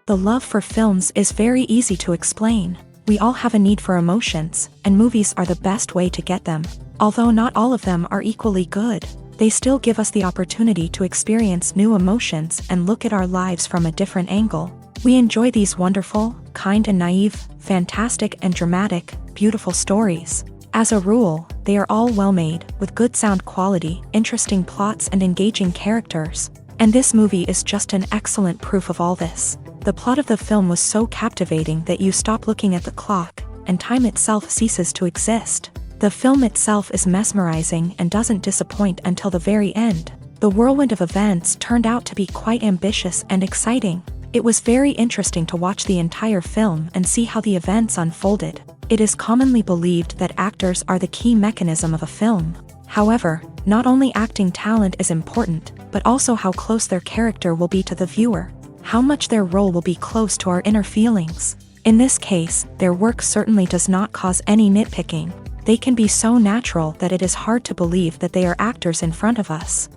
The love for films is very easy to explain. We all have a need for emotions, and movies are the best way to get them. Although not all of them are equally good, they still give us the opportunity to experience new emotions and look at our lives from a different angle. We enjoy these wonderful, kind and naive, fantastic and dramatic, beautiful stories. As a rule, they are all well-made, with good sound quality, interesting plots and engaging characters. And this movie is just an excellent proof of all this. The plot of the film was so captivating that you stop looking at the clock, and time itself ceases to exist. The film itself is mesmerizing and doesn't disappoint until the very end. The whirlwind of events turned out to be quite ambitious and exciting. It was very interesting to watch the entire film and see how the events unfolded. It is commonly believed that actors are the key mechanism of a film. However, not only acting talent is important, but also how close their character will be to the viewer, how much their role will be close to our inner feelings. In this case, their work certainly does not cause any nitpicking. They can be so natural that it is hard to believe that they are actors in front of us.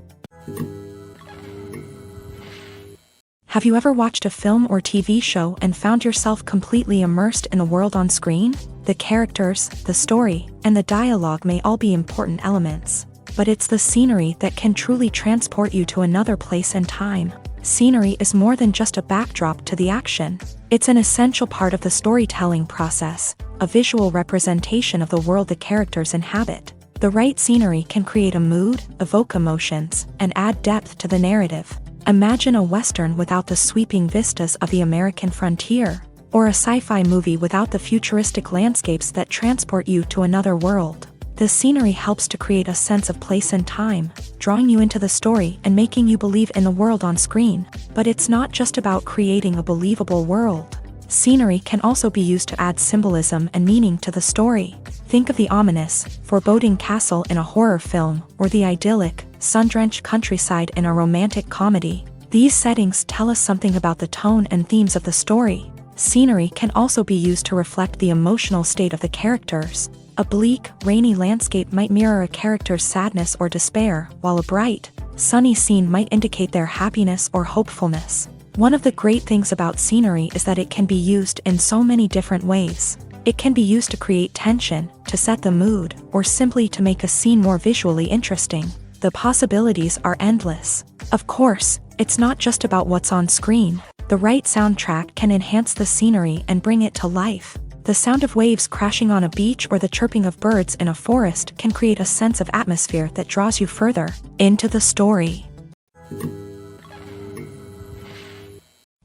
Have you ever watched a film or TV show and found yourself completely immersed in the world on screen? The characters, the story, and the dialogue may all be important elements, but it's the scenery that can truly transport you to another place and time. Scenery is more than just a backdrop to the action. It's an essential part of the storytelling process, a visual representation of the world the characters inhabit. The right scenery can create a mood, evoke emotions, and add depth to the narrative. Imagine a Western without the sweeping vistas of the American frontier, or a sci-fi movie without the futuristic landscapes that transport you to another world. The scenery helps to create a sense of place and time, drawing you into the story and making you believe in the world on screen. But it's not just about creating a believable world. Scenery can also be used to add symbolism and meaning to the story. Think of the ominous, foreboding castle in a horror film, or the idyllic, sun-drenched countryside in a romantic comedy. These settings tell us something about the tone and themes of the story. Scenery can also be used to reflect the emotional state of the characters. A bleak, rainy landscape might mirror a character's sadness or despair, while a bright, sunny scene might indicate their happiness or hopefulness. One of the great things about scenery is that it can be used in so many different ways. It can be used to create tension, to set the mood, or simply to make a scene more visually interesting. The possibilities are endless. Of course, it's not just about what's on screen. The right soundtrack can enhance the scenery and bring it to life. The sound of waves crashing on a beach or the chirping of birds in a forest can create a sense of atmosphere that draws you further into the story.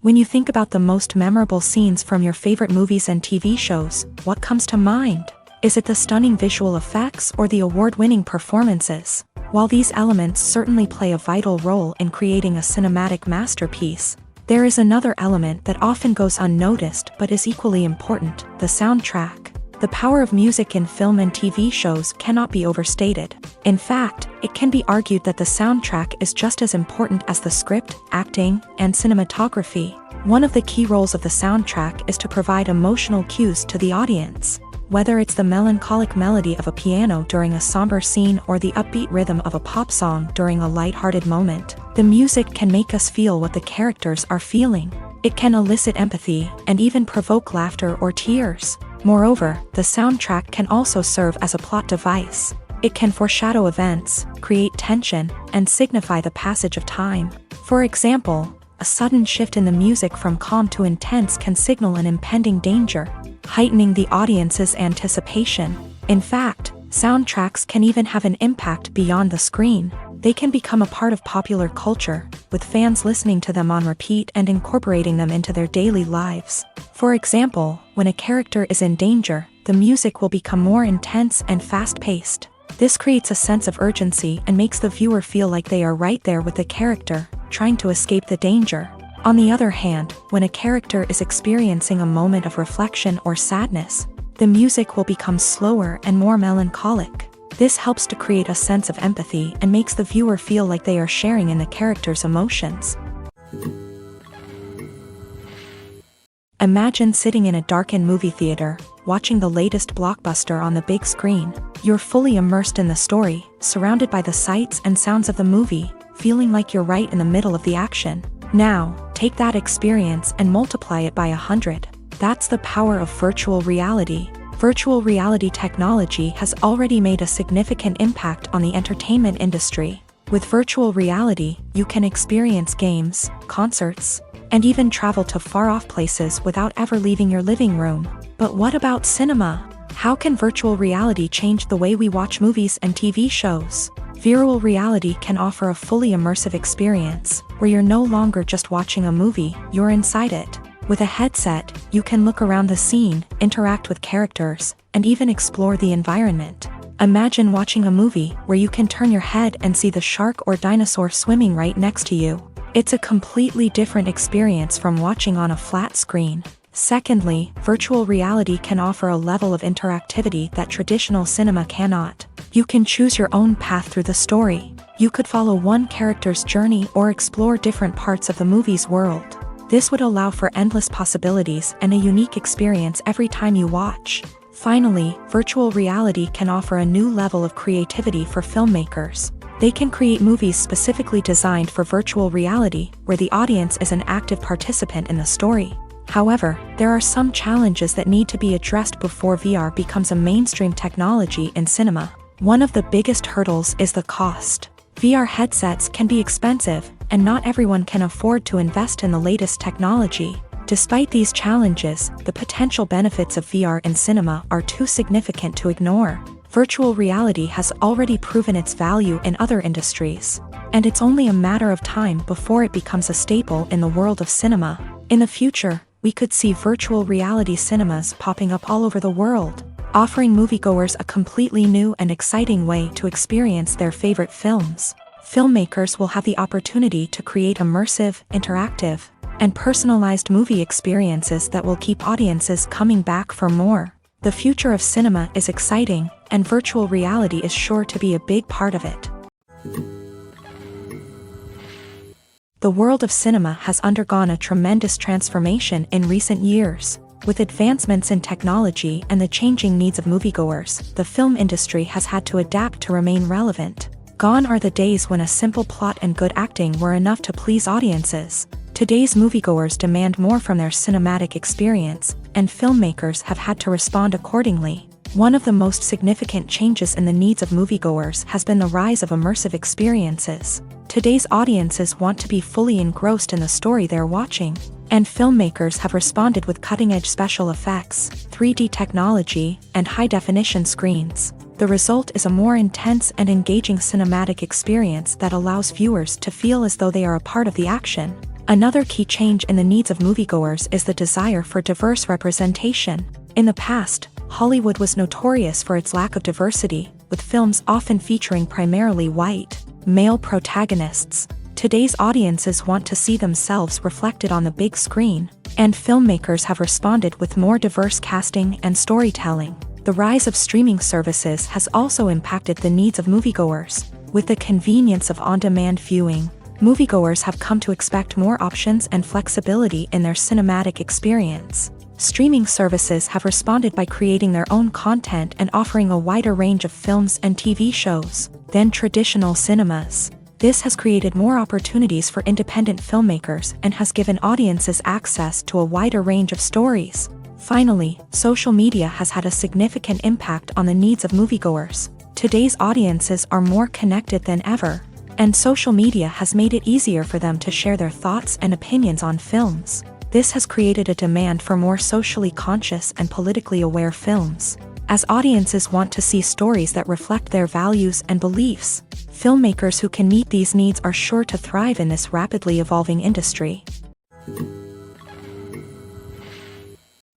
When you think about the most memorable scenes from your favorite movies and TV shows, what comes to mind? Is it the stunning visual effects or the award-winning performances? While these elements certainly play a vital role in creating a cinematic masterpiece, there is another element that often goes unnoticed but is equally important: the soundtrack. The power of music in film and TV shows cannot be overstated. In fact, it can be argued that the soundtrack is just as important as the script, acting, and cinematography. One of the key roles of the soundtrack is to provide emotional cues to the audience. Whether it's the melancholic melody of a piano during a somber scene or the upbeat rhythm of a pop song during a lighthearted moment, the music can make us feel what the characters are feeling. It can elicit empathy and even provoke laughter or tears. Moreover, the soundtrack can also serve as a plot device. It can foreshadow events, create tension, and signify the passage of time. For example, a sudden shift in the music from calm to intense can signal an impending danger, heightening the audience's anticipation. In fact, soundtracks can even have an impact beyond the screen. They can become a part of popular culture, with fans listening to them on repeat and incorporating them into their daily lives. For example, when a character is in danger, the music will become more intense and fast-paced. This creates a sense of urgency and makes the viewer feel like they are right there with the character, trying to escape the danger. On the other hand, when a character is experiencing a moment of reflection or sadness, the music will become slower and more melancholic. This helps to create a sense of empathy and makes the viewer feel like they are sharing in the character's emotions. Imagine sitting in a darkened movie theater, watching the latest blockbuster on the big screen. You're fully immersed in the story, surrounded by the sights and sounds of the movie, feeling like you're right in the middle of the action. Now, take that experience and multiply it by 100. That's the power of virtual reality. Virtual reality technology has already made a significant impact on the entertainment industry. With virtual reality, you can experience games, concerts, and even travel to far-off places without ever leaving your living room. But what about cinema? How can virtual reality change the way we watch movies and TV shows? Virtual reality can offer a fully immersive experience, where you're no longer just watching a movie, you're inside it. With a headset, you can look around the scene, interact with characters, and even explore the environment. Imagine watching a movie where you can turn your head and see the shark or dinosaur swimming right next to you. It's a completely different experience from watching on a flat screen. Secondly, virtual reality can offer a level of interactivity that traditional cinema cannot. You can choose your own path through the story. You could follow one character's journey or explore different parts of the movie's world. This would allow for endless possibilities and a unique experience every time you watch. Finally, virtual reality can offer a new level of creativity for filmmakers. They can create movies specifically designed for virtual reality, where the audience is an active participant in the story. However, there are some challenges that need to be addressed before VR becomes a mainstream technology in cinema. One of the biggest hurdles is the cost. VR headsets can be expensive, and not everyone can afford to invest in the latest technology. Despite these challenges, the potential benefits of VR in cinema are too significant to ignore. Virtual reality has already proven its value in other industries, and it's only a matter of time before it becomes a staple in the world of cinema. In the future, we could see virtual reality cinemas popping up all over the world, offering moviegoers a completely new and exciting way to experience their favorite films. Filmmakers will have the opportunity to create immersive, interactive, and personalized movie experiences that will keep audiences coming back for more. The future of cinema is exciting, and virtual reality is sure to be a big part of it. The world of cinema has undergone a tremendous transformation in recent years. With advancements in technology and the changing needs of moviegoers, the film industry has had to adapt to remain relevant. Gone are the days when a simple plot and good acting were enough to please audiences. Today's moviegoers demand more from their cinematic experience, and filmmakers have had to respond accordingly. One of the most significant changes in the needs of moviegoers has been the rise of immersive experiences. Today's audiences want to be fully engrossed in the story they're watching, and filmmakers have responded with cutting-edge special effects, 3D technology, and high-definition screens. The result is a more intense and engaging cinematic experience that allows viewers to feel as though they are a part of the action. Another key change in the needs of moviegoers is the desire for diverse representation. In the past, Hollywood was notorious for its lack of diversity, with films often featuring primarily white, male protagonists. Today's audiences want to see themselves reflected on the big screen, and filmmakers have responded with more diverse casting and storytelling. The rise of streaming services has also impacted the needs of moviegoers. With the convenience of on-demand viewing, moviegoers have come to expect more options and flexibility in their cinematic experience. Streaming services have responded by creating their own content and offering a wider range of films and TV shows than traditional cinemas. This has created more opportunities for independent filmmakers and has given audiences access to a wider range of stories. Finally, social media has had a significant impact on the needs of moviegoers. Today's audiences are more connected than ever, and social media has made it easier for them to share their thoughts and opinions on films. This has created a demand for more socially conscious and politically aware films. As audiences want to see stories that reflect their values and beliefs, filmmakers who can meet these needs are sure to thrive in this rapidly evolving industry.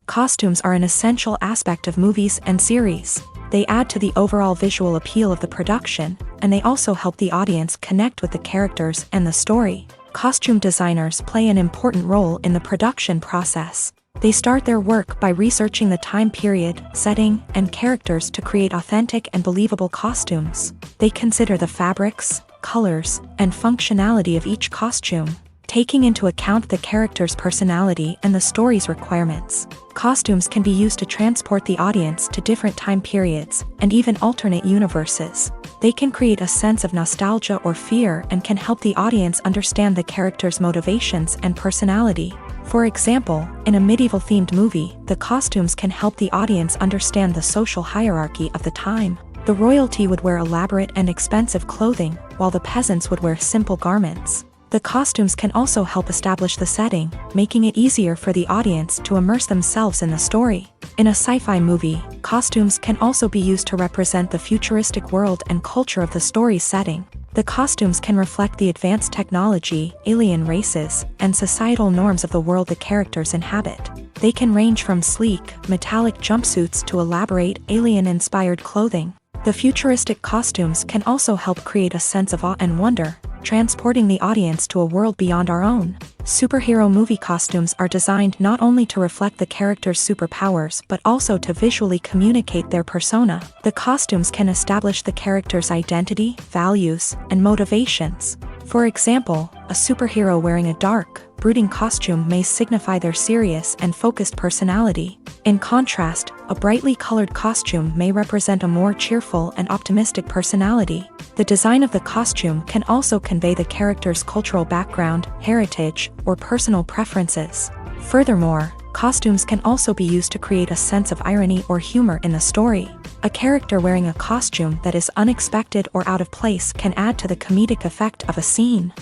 Costumes are an essential aspect of movies and series. They add to the overall visual appeal of the production, and they also help the audience connect with the characters and the story. Costume designers play an important role in the production process. They start their work by researching the time period, setting, and characters to create authentic and believable costumes. They consider the fabrics, colors, and functionality of each costume, taking into account the character's personality and the story's requirements. Costumes can be used to transport the audience to different time periods and even alternate universes. They can create a sense of nostalgia or fear and can help the audience understand the character's motivations and personality. For example, in a medieval-themed movie, the costumes can help the audience understand the social hierarchy of the time. The royalty would wear elaborate and expensive clothing, while the peasants would wear simple garments. The costumes can also help establish the setting, making it easier for the audience to immerse themselves in the story. In a sci-fi movie, costumes can also be used to represent the futuristic world and culture of the story's setting. The costumes can reflect the advanced technology, alien races, and societal norms of the world the characters inhabit. They can range from sleek, metallic jumpsuits to elaborate, alien-inspired clothing. The futuristic costumes can also help create a sense of awe and wonder, transporting the audience to a world beyond our own. Superhero movie costumes are designed not only to reflect the character's superpowers but also to visually communicate their persona. The costumes can establish the character's identity, values, and motivations. For example, a superhero wearing a dark, brooding costume may signify their serious and focused personality. In contrast, a brightly colored costume may represent a more cheerful and optimistic personality. The design of the costume can also convey the character's cultural background, heritage, or personal preferences. Furthermore, costumes can also be used to create a sense of irony or humor in the story. A character wearing a costume that is unexpected or out of place can add to the comedic effect of a scene.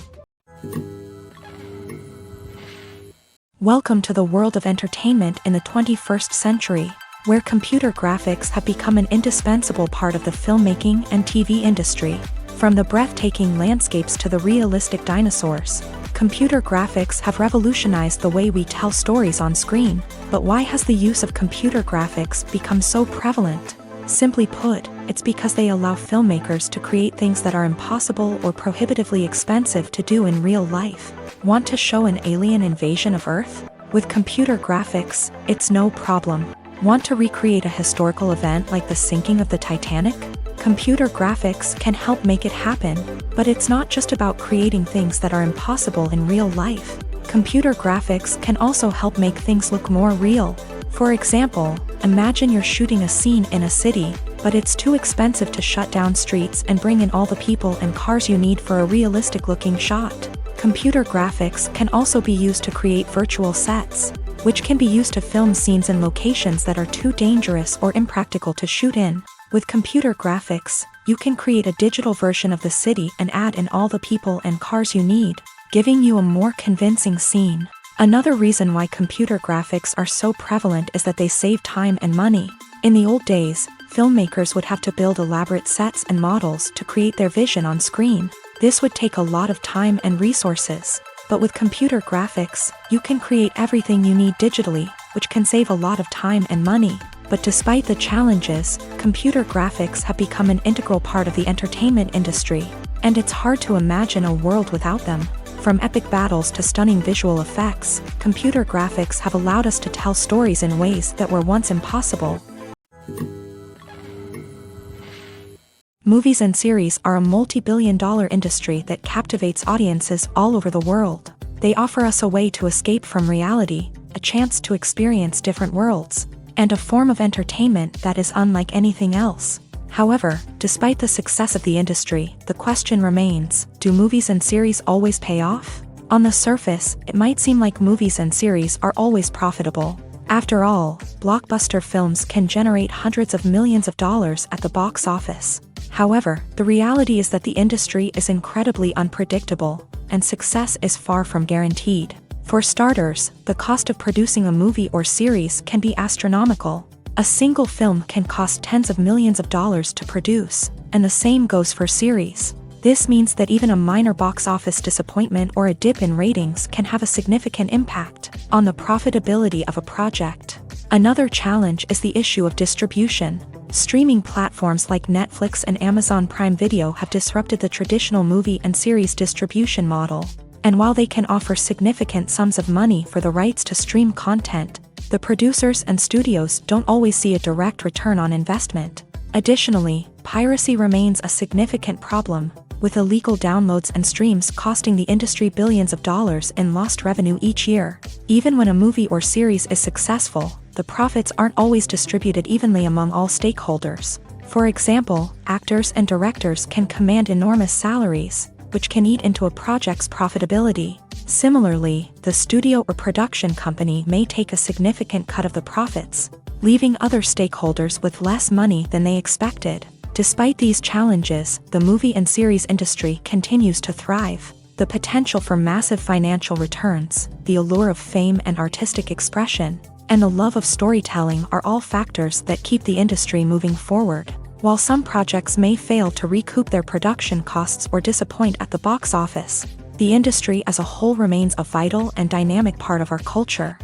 Welcome to the world of entertainment in the 21st century, where computer graphics have become an indispensable part of the filmmaking and TV industry. From the breathtaking landscapes to the realistic dinosaurs, computer graphics have revolutionized the way we tell stories on screen. But why has the use of computer graphics become so prevalent? Simply put, it's because they allow filmmakers to create things that are impossible or prohibitively expensive to do in real life. Want to show an alien invasion of Earth? With computer graphics, it's no problem. Want to recreate a historical event like the sinking of the Titanic? Computer graphics can help make it happen. But it's not just about creating things that are impossible in real life. Computer graphics can also help make things look more real. For example, imagine you're shooting a scene in a city, but it's too expensive to shut down streets and bring in all the people and cars you need for a realistic-looking shot. Computer graphics can also be used to create virtual sets, which can be used to film scenes in locations that are too dangerous or impractical to shoot in. With computer graphics, you can create a digital version of the city and add in all the people and cars you need, giving you a more convincing scene. Another reason why computer graphics are so prevalent is that they save time and money. In the old days, filmmakers would have to build elaborate sets and models to create their vision on screen. This would take a lot of time and resources. But with computer graphics, you can create everything you need digitally, which can save a lot of time and money. But despite the challenges, computer graphics have become an integral part of the entertainment industry, and it's hard to imagine a world without them. From epic battles to stunning visual effects, computer graphics have allowed us to tell stories in ways that were once impossible. Movies and series are a multi-billion-dollar industry that captivates audiences all over the world. They offer us a way to escape from reality, a chance to experience different worlds, and a form of entertainment that is unlike anything else. However, despite the success of the industry, the question remains, do movies and series always pay off? On the surface, it might seem like movies and series are always profitable. After all, blockbuster films can generate hundreds of millions of dollars at the box office. However, the reality is that the industry is incredibly unpredictable, and success is far from guaranteed. For starters, the cost of producing a movie or series can be astronomical. A single film can cost tens of millions of dollars to produce, and the same goes for series. This means that even a minor box office disappointment or a dip in ratings can have a significant impact on the profitability of a project. Another challenge is the issue of distribution. Streaming platforms like Netflix and Amazon Prime Video have disrupted the traditional movie and series distribution model. And while they can offer significant sums of money for the rights to stream content, the producers and studios don't always see a direct return on investment. Additionally, piracy remains a significant problem, with illegal downloads and streams costing the industry billions of dollars in lost revenue each year. Even when a movie or series is successful, the profits aren't always distributed evenly among all stakeholders. For example, actors and directors can command enormous salaries, which can eat into a project's profitability. Similarly, the studio or production company may take a significant cut of the profits, leaving other stakeholders with less money than they expected. Despite these challenges, the movie and series industry continues to thrive. The potential for massive financial returns, the allure of fame and artistic expression, and the love of storytelling are all factors that keep the industry moving forward. While some projects may fail to recoup their production costs or disappoint at the box office, the industry as a whole remains a vital and dynamic part of our culture.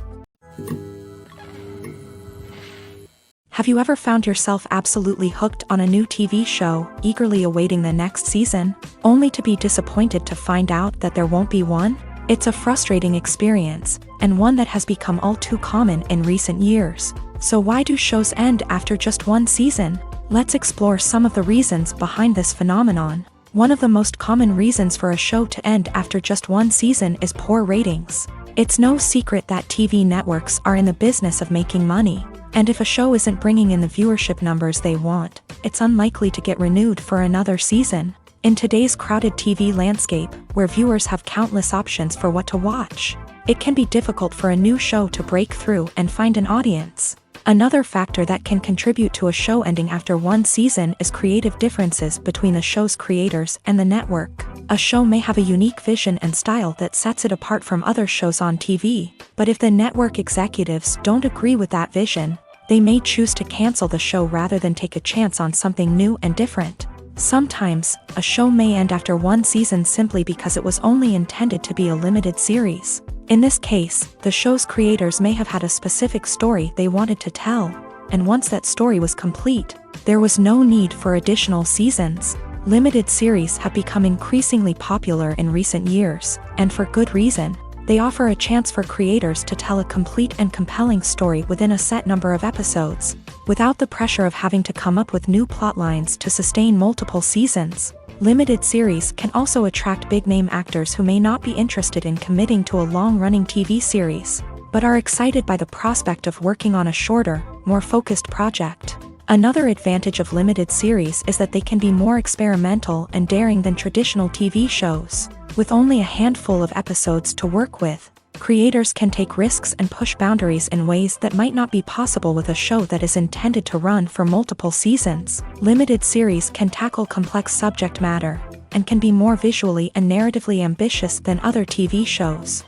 Have you ever found yourself absolutely hooked on a new TV show, eagerly awaiting the next season, only to be disappointed to find out that there won't be one? It's a frustrating experience, and one that has become all too common in recent years. So why do shows end after just one season? Let's explore some of the reasons behind this phenomenon. One of the most common reasons for a show to end after just one season is poor ratings. It's no secret that TV networks are in the business of making money, and if a show isn't bringing in the viewership numbers they want, it's unlikely to get renewed for another season. In today's crowded TV landscape, where viewers have countless options for what to watch, it can be difficult for a new show to break through and find an audience. Another factor that can contribute to a show ending after one season is creative differences between the show's creators and the network. A show may have a unique vision and style that sets it apart from other shows on TV, but if the network executives don't agree with that vision, they may choose to cancel the show rather than take a chance on something new and different. Sometimes, a show may end after one season simply because it was only intended to be a limited series. In this case, the show's creators may have had a specific story they wanted to tell, and once that story was complete, there was no need for additional seasons. Limited series have become increasingly popular in recent years, and for good reason. They offer a chance for creators to tell a complete and compelling story within a set number of episodes, without the pressure of having to come up with new plotlines to sustain multiple seasons. Limited series can also attract big-name actors who may not be interested in committing to a long-running TV series, but are excited by the prospect of working on a shorter, more focused project. Another advantage of limited series is that they can be more experimental and daring than traditional TV shows. With only a handful of episodes to work with, creators can take risks and push boundaries in ways that might not be possible with a show that is intended to run for multiple seasons. Limited series can tackle complex subject matter, and can be more visually and narratively ambitious than other TV shows.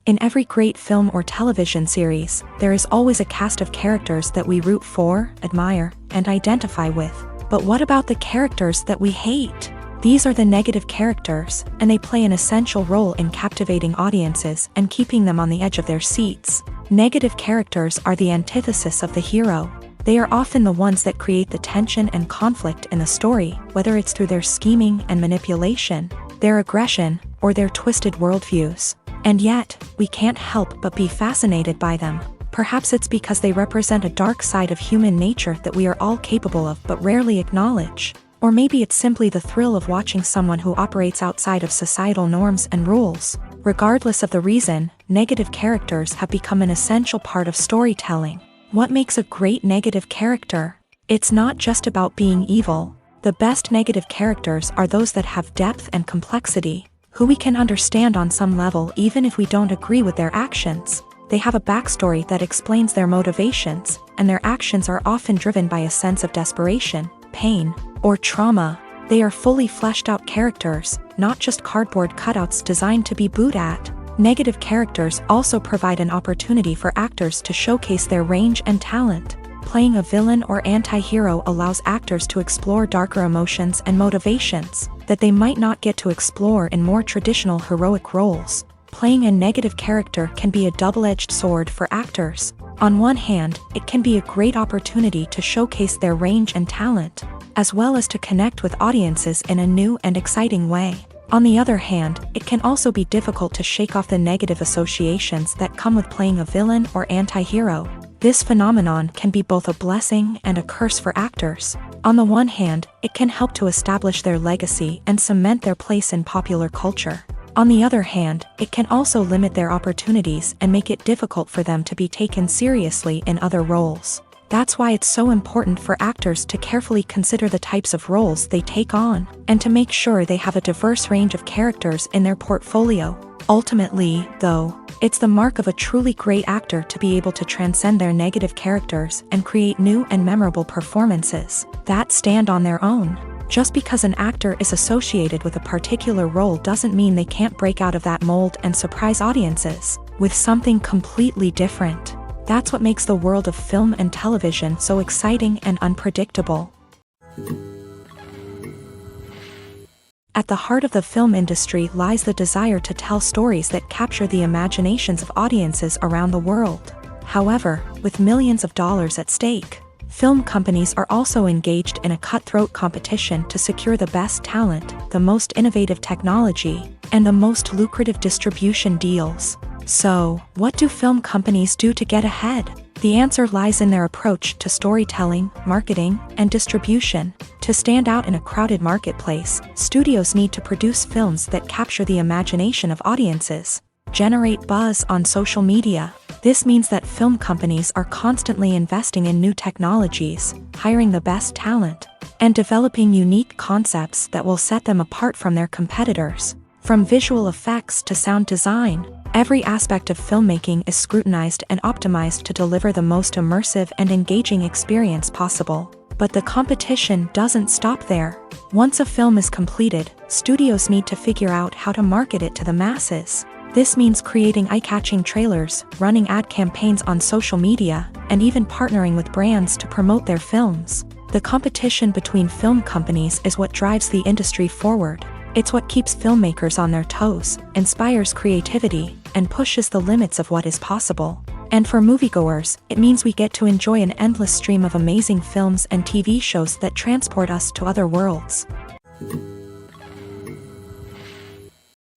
In every great film or television series, there is always a cast of characters that we root for, admire, and identify with. But what about the characters that we hate? These are the negative characters, and they play an essential role in captivating audiences and keeping them on the edge of their seats. Negative characters are the antithesis of the hero. They are often the ones that create the tension and conflict in the story, whether it's through their scheming and manipulation, their aggression, or their twisted worldviews. And yet, we can't help but be fascinated by them. Perhaps it's because they represent a dark side of human nature that we are all capable of but rarely acknowledge. Or maybe it's simply the thrill of watching someone who operates outside of societal norms and rules. Regardless of the reason, negative characters have become an essential part of storytelling. What makes a great negative character? It's not just about being evil. The best negative characters are those that have depth and complexity, who we can understand on some level even if we don't agree with their actions. They have a backstory that explains their motivations, and their actions are often driven by a sense of desperation, pain, or trauma. They are fully fleshed out characters, not just cardboard cutouts designed to be booed at. Negative characters also provide an opportunity for actors to showcase their range and talent. Playing a villain or anti-hero allows actors to explore darker emotions and motivations that they might not get to explore in more traditional heroic roles. Playing a negative character can be a double-edged sword for actors. On one hand, it can be a great opportunity to showcase their range and talent, as well as to connect with audiences in a new and exciting way. On the other hand, it can also be difficult to shake off the negative associations that come with playing a villain or anti-hero. This phenomenon can be both a blessing and a curse for actors. On the one hand, it can help to establish their legacy and cement their place in popular culture. On the other hand, it can also limit their opportunities and make it difficult for them to be taken seriously in other roles. That's why it's so important for actors to carefully consider the types of roles they take on, and to make sure they have a diverse range of characters in their portfolio. Ultimately, though, it's the mark of a truly great actor to be able to transcend their negative characters and create new and memorable performances that stand on their own. Just because an actor is associated with a particular role doesn't mean they can't break out of that mold and surprise audiences with something completely different. That's what makes the world of film and television so exciting and unpredictable. At the heart of the film industry lies the desire to tell stories that capture the imaginations of audiences around the world. However, with millions of dollars at stake, film companies are also engaged in a cutthroat competition to secure the best talent, the most innovative technology, and the most lucrative distribution deals. So, what do film companies do to get ahead? The answer lies in their approach to storytelling, marketing, and distribution. To stand out in a crowded marketplace, studios need to produce films that capture the imagination of audiences, generate buzz on social media. This means that film companies are constantly investing in new technologies, hiring the best talent, and developing unique concepts that will set them apart from their competitors. From visual effects to sound design, every aspect of filmmaking is scrutinized and optimized to deliver the most immersive and engaging experience possible. But the competition doesn't stop there. Once a film is completed, studios need to figure out how to market it to the masses. This means creating eye-catching trailers, running ad campaigns on social media, and even partnering with brands to promote their films. The competition between film companies is what drives the industry forward. It's what keeps filmmakers on their toes, inspires creativity, and pushes the limits of what is possible. And for moviegoers, it means we get to enjoy an endless stream of amazing films and TV shows that transport us to other worlds.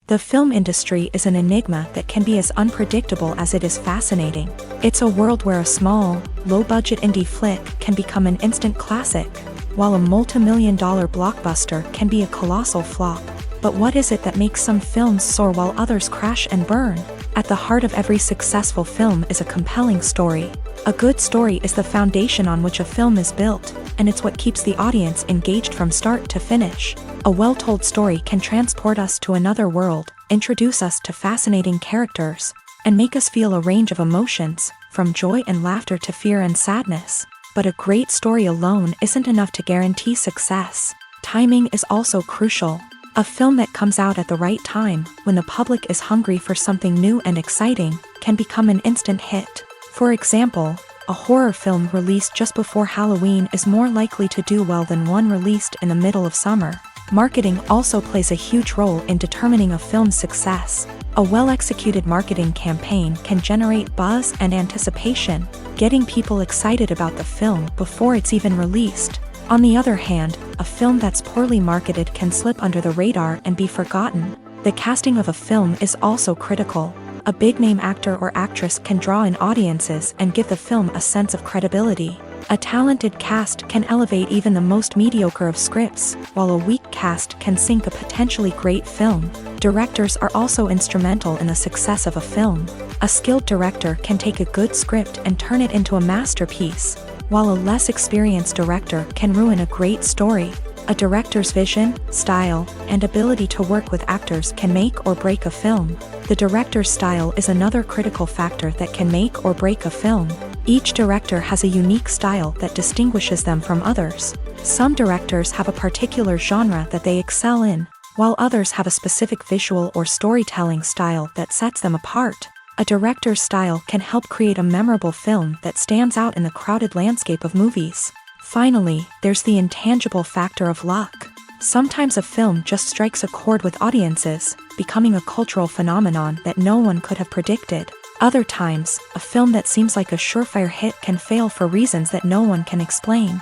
The film industry is an enigma that can be as unpredictable as it is fascinating. It's a world where a small, low-budget indie flick can become an instant classic, while a multi-million-dollar blockbuster can be a colossal flop. But what is it that makes some films soar while others crash and burn? At the heart of every successful film is a compelling story. A good story is the foundation on which a film is built, and it's what keeps the audience engaged from start to finish. A well-told story can transport us to another world, introduce us to fascinating characters, and make us feel a range of emotions, from joy and laughter to fear and sadness. But a great story alone isn't enough to guarantee success. Timing is also crucial. A film that comes out at the right time, when the public is hungry for something new and exciting, can become an instant hit. For example, a horror film released just before Halloween is more likely to do well than one released in the middle of summer. Marketing also plays a huge role in determining a film's success. A well-executed marketing campaign can generate buzz and anticipation, getting people excited about the film before it's even released. On the other hand, a film that's poorly marketed can slip under the radar and be forgotten. The casting of a film is also critical. A big-name actor or actress can draw in audiences and give the film a sense of credibility. A talented cast can elevate even the most mediocre of scripts, while a weak cast can sink a potentially great film. Directors are also instrumental in the success of a film. A skilled director can take a good script and turn it into a masterpiece, while a less experienced director can ruin a great story. A director's vision, style, and ability to work with actors can make or break a film. The director's style is another critical factor that can make or break a film. Each director has a unique style that distinguishes them from others. Some directors have a particular genre that they excel in, while others have a specific visual or storytelling style that sets them apart. A director's style can help create a memorable film that stands out in the crowded landscape of movies. Finally, there's the intangible factor of luck. Sometimes a film just strikes a chord with audiences, becoming a cultural phenomenon that no one could have predicted. Other times, a film that seems like a surefire hit can fail for reasons that no one can explain.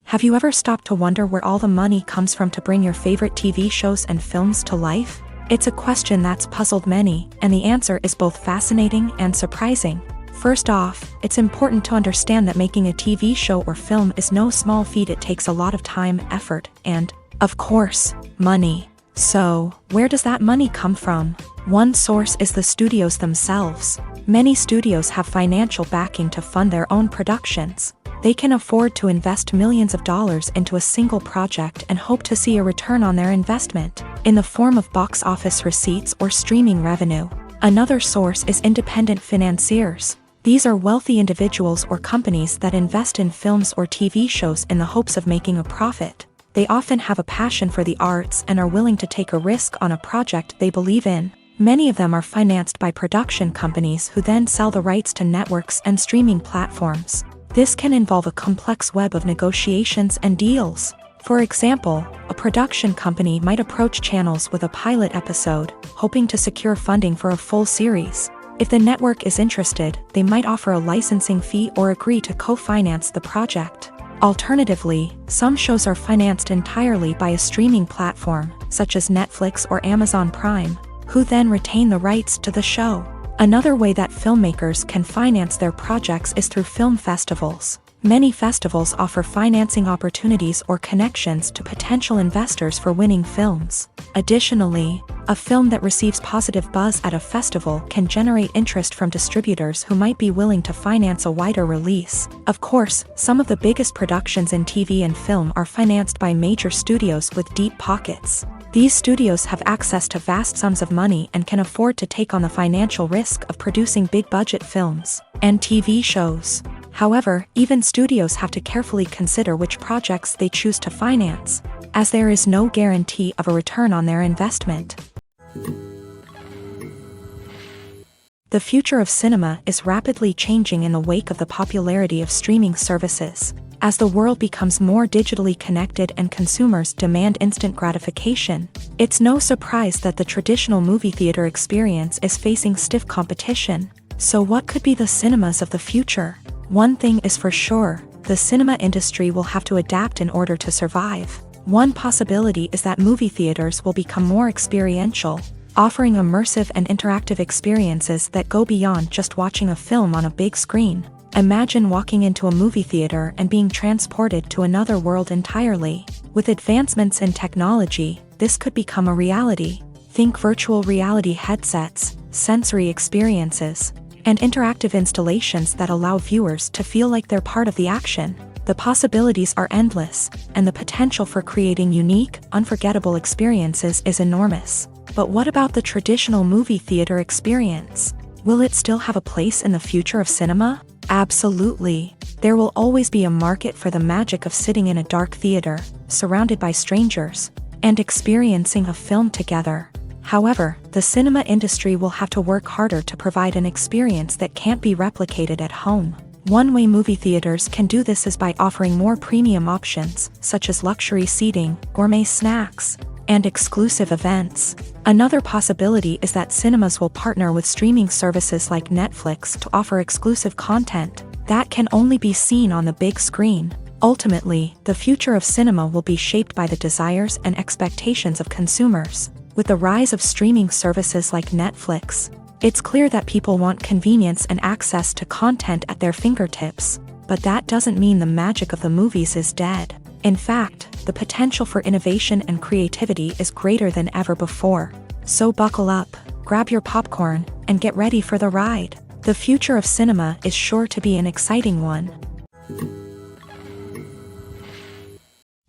Have you ever stopped to wonder where all the money comes from to bring your favorite TV shows and films to life? It's a question that's puzzled many, and the answer is both fascinating and surprising. First off, it's important to understand that making a TV show or film is no small feat. It takes a lot of time, effort, and, of course, money. So, where does that money come from? One source is the studios themselves. Many studios have financial backing to fund their own productions. They can afford to invest millions of dollars into a single project and hope to see a return on their investment, in the form of box office receipts or streaming revenue. Another source is independent financiers. These are wealthy individuals or companies that invest in films or TV shows in the hopes of making a profit. They often have a passion for the arts and are willing to take a risk on a project they believe in. Many of them are financed by production companies who then sell the rights to networks and streaming platforms. This can involve a complex web of negotiations and deals. For example, a production company might approach channels with a pilot episode, hoping to secure funding for a full series. If the network is interested, they might offer a licensing fee or agree to co-finance the project. Alternatively, some shows are financed entirely by a streaming platform, such as Netflix or Amazon Prime, who then retain the rights to the show. Another way that filmmakers can finance their projects is through film festivals. Many festivals offer financing opportunities or connections to potential investors for winning films. Additionally, a film that receives positive buzz at a festival can generate interest from distributors who might be willing to finance a wider release. Of course, some of the biggest productions in TV and film are financed by major studios with deep pockets. These studios have access to vast sums of money and can afford to take on the financial risk of producing big-budget films and TV shows. However, even studios have to carefully consider which projects they choose to finance, as there is no guarantee of a return on their investment. The future of cinema is rapidly changing in the wake of the popularity of streaming services. As the world becomes more digitally connected and consumers demand instant gratification, it's no surprise that the traditional movie theater experience is facing stiff competition. So what could be the cinemas of the future? One thing is for sure, the cinema industry will have to adapt in order to survive. One possibility is that movie theaters will become more experiential, offering immersive and interactive experiences that go beyond just watching a film on a big screen. Imagine walking into a movie theater and being transported to another world entirely. With advancements in technology, this could become a reality. Think virtual reality headsets, sensory experiences, and interactive installations that allow viewers to feel like they're part of the action. The possibilities are endless, and the potential for creating unique, unforgettable experiences is enormous. But what about the traditional movie theater experience? Will it still have a place in the future of cinema? Absolutely. There will always be a market for the magic of sitting in a dark theater, surrounded by strangers, and experiencing a film together. However, the cinema industry will have to work harder to provide an experience that can't be replicated at home. One way movie theaters can do this is by offering more premium options, such as luxury seating, gourmet snacks, and exclusive events. Another possibility is that cinemas will partner with streaming services like Netflix to offer exclusive content that can only be seen on the big screen. Ultimately, the future of cinema will be shaped by the desires and expectations of consumers. With the rise of streaming services like Netflix, it's clear that people want convenience and access to content at their fingertips. But that doesn't mean the magic of the movies is dead. In fact, the potential for innovation and creativity is greater than ever before. So buckle up, grab your popcorn, and get ready for the ride. The future of cinema is sure to be an exciting one.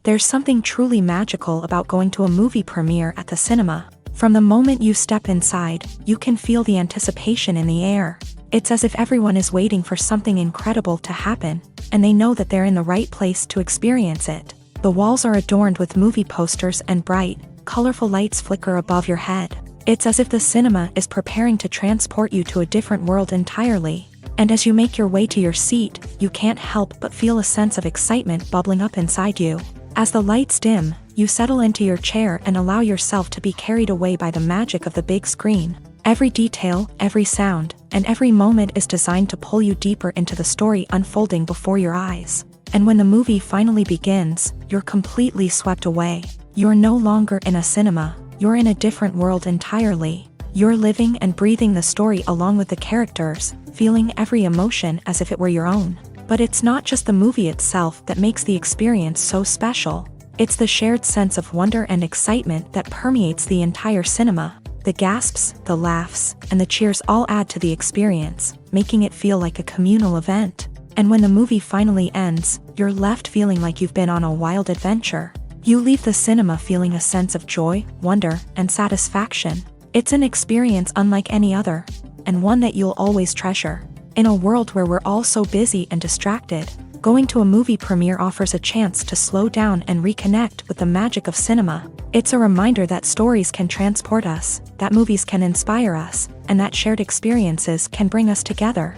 There's something truly magical about going to a movie premiere at the cinema. From the moment you step inside, you can feel the anticipation in the air. It's as if everyone is waiting for something incredible to happen, and they know that they're in the right place to experience it. The walls are adorned with movie posters and bright, colorful lights flicker above your head. It's as if the cinema is preparing to transport you to a different world entirely. And as you make your way to your seat, you can't help but feel a sense of excitement bubbling up inside you. As the lights dim, you settle into your chair and allow yourself to be carried away by the magic of the big screen. Every detail, every sound, and every moment is designed to pull you deeper into the story unfolding before your eyes. And when the movie finally begins, you're completely swept away. You're no longer in a cinema, you're in a different world entirely. You're living and breathing the story along with the characters, feeling every emotion as if it were your own. But it's not just the movie itself that makes the experience so special. It's the shared sense of wonder and excitement that permeates the entire cinema. The gasps, the laughs, and the cheers all add to the experience, making it feel like a communal event. And when the movie finally ends, you're left feeling like you've been on a wild adventure. You leave the cinema feeling a sense of joy, wonder, and satisfaction. It's an experience unlike any other, and one that you'll always treasure. In a world where we're all so busy and distracted, going to a movie premiere offers a chance to slow down and reconnect with the magic of cinema. It's a reminder that stories can transport us, that movies can inspire us, and that shared experiences can bring us together.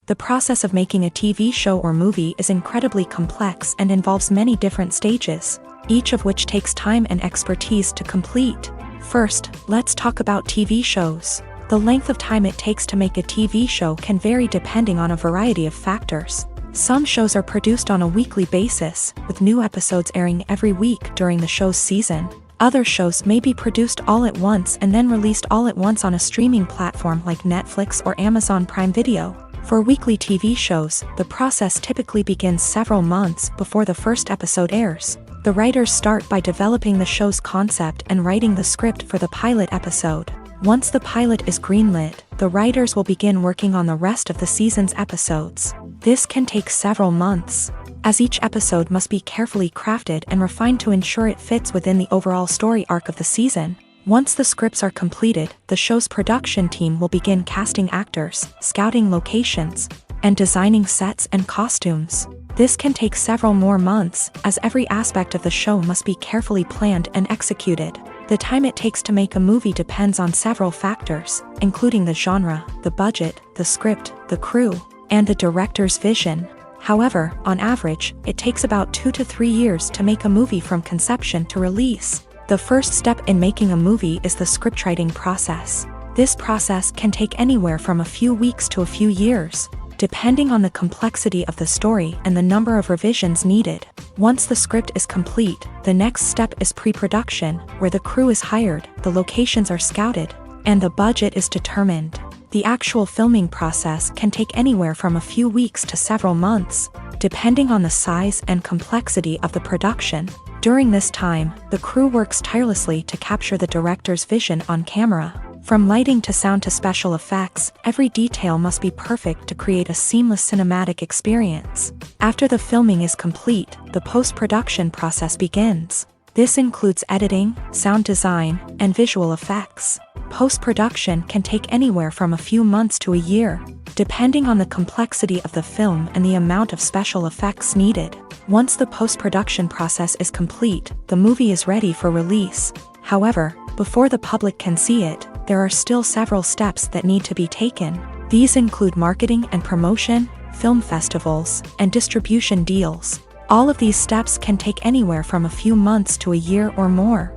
The process of making a TV show or movie is incredibly complex and involves many different stages, each of which takes time and expertise to complete. First, let's talk about TV shows. The length of time it takes to make a TV show can vary depending on a variety of factors. Some shows are produced on a weekly basis, with new episodes airing every week during the show's season. Other shows may be produced all at once and then released all at once on a streaming platform like Netflix or Amazon Prime Video. For weekly TV shows, the process typically begins several months before the first episode airs. The writers start by developing the show's concept and writing the script for the pilot episode. Once the pilot is greenlit, the writers will begin working on the rest of the season's episodes. This can take several months, as each episode must be carefully crafted and refined to ensure it fits within the overall story arc of the season. Once the scripts are completed, the show's production team will begin casting actors, scouting locations, and designing sets and costumes. This can take several more months, as every aspect of the show must be carefully planned and executed. The time it takes to make a movie depends on several factors, including the genre, the budget, the script, the crew, and the director's vision. However, on average, it takes about 2 to 3 years to make a movie from conception to release. The first step in making a movie is the scriptwriting process. This process can take anywhere from a few weeks to a few years, depending on the complexity of the story and the number of revisions needed. Once the script is complete, the next step is pre-production, where the crew is hired, the locations are scouted, and the budget is determined. The actual filming process can take anywhere from a few weeks to several months, depending on the size and complexity of the production. During this time, the crew works tirelessly to capture the director's vision on camera. From lighting to sound to special effects, every detail must be perfect to create a seamless cinematic experience. After the filming is complete, the post-production process begins. This includes editing, sound design, and visual effects. Post-production can take anywhere from a few months to a year, depending on the complexity of the film and the amount of special effects needed. Once the post-production process is complete, the movie is ready for release. However, before the public can see it, there are still several steps that need to be taken. These include marketing and promotion, film festivals, and distribution deals. All of these steps can take anywhere from a few months to a year or more.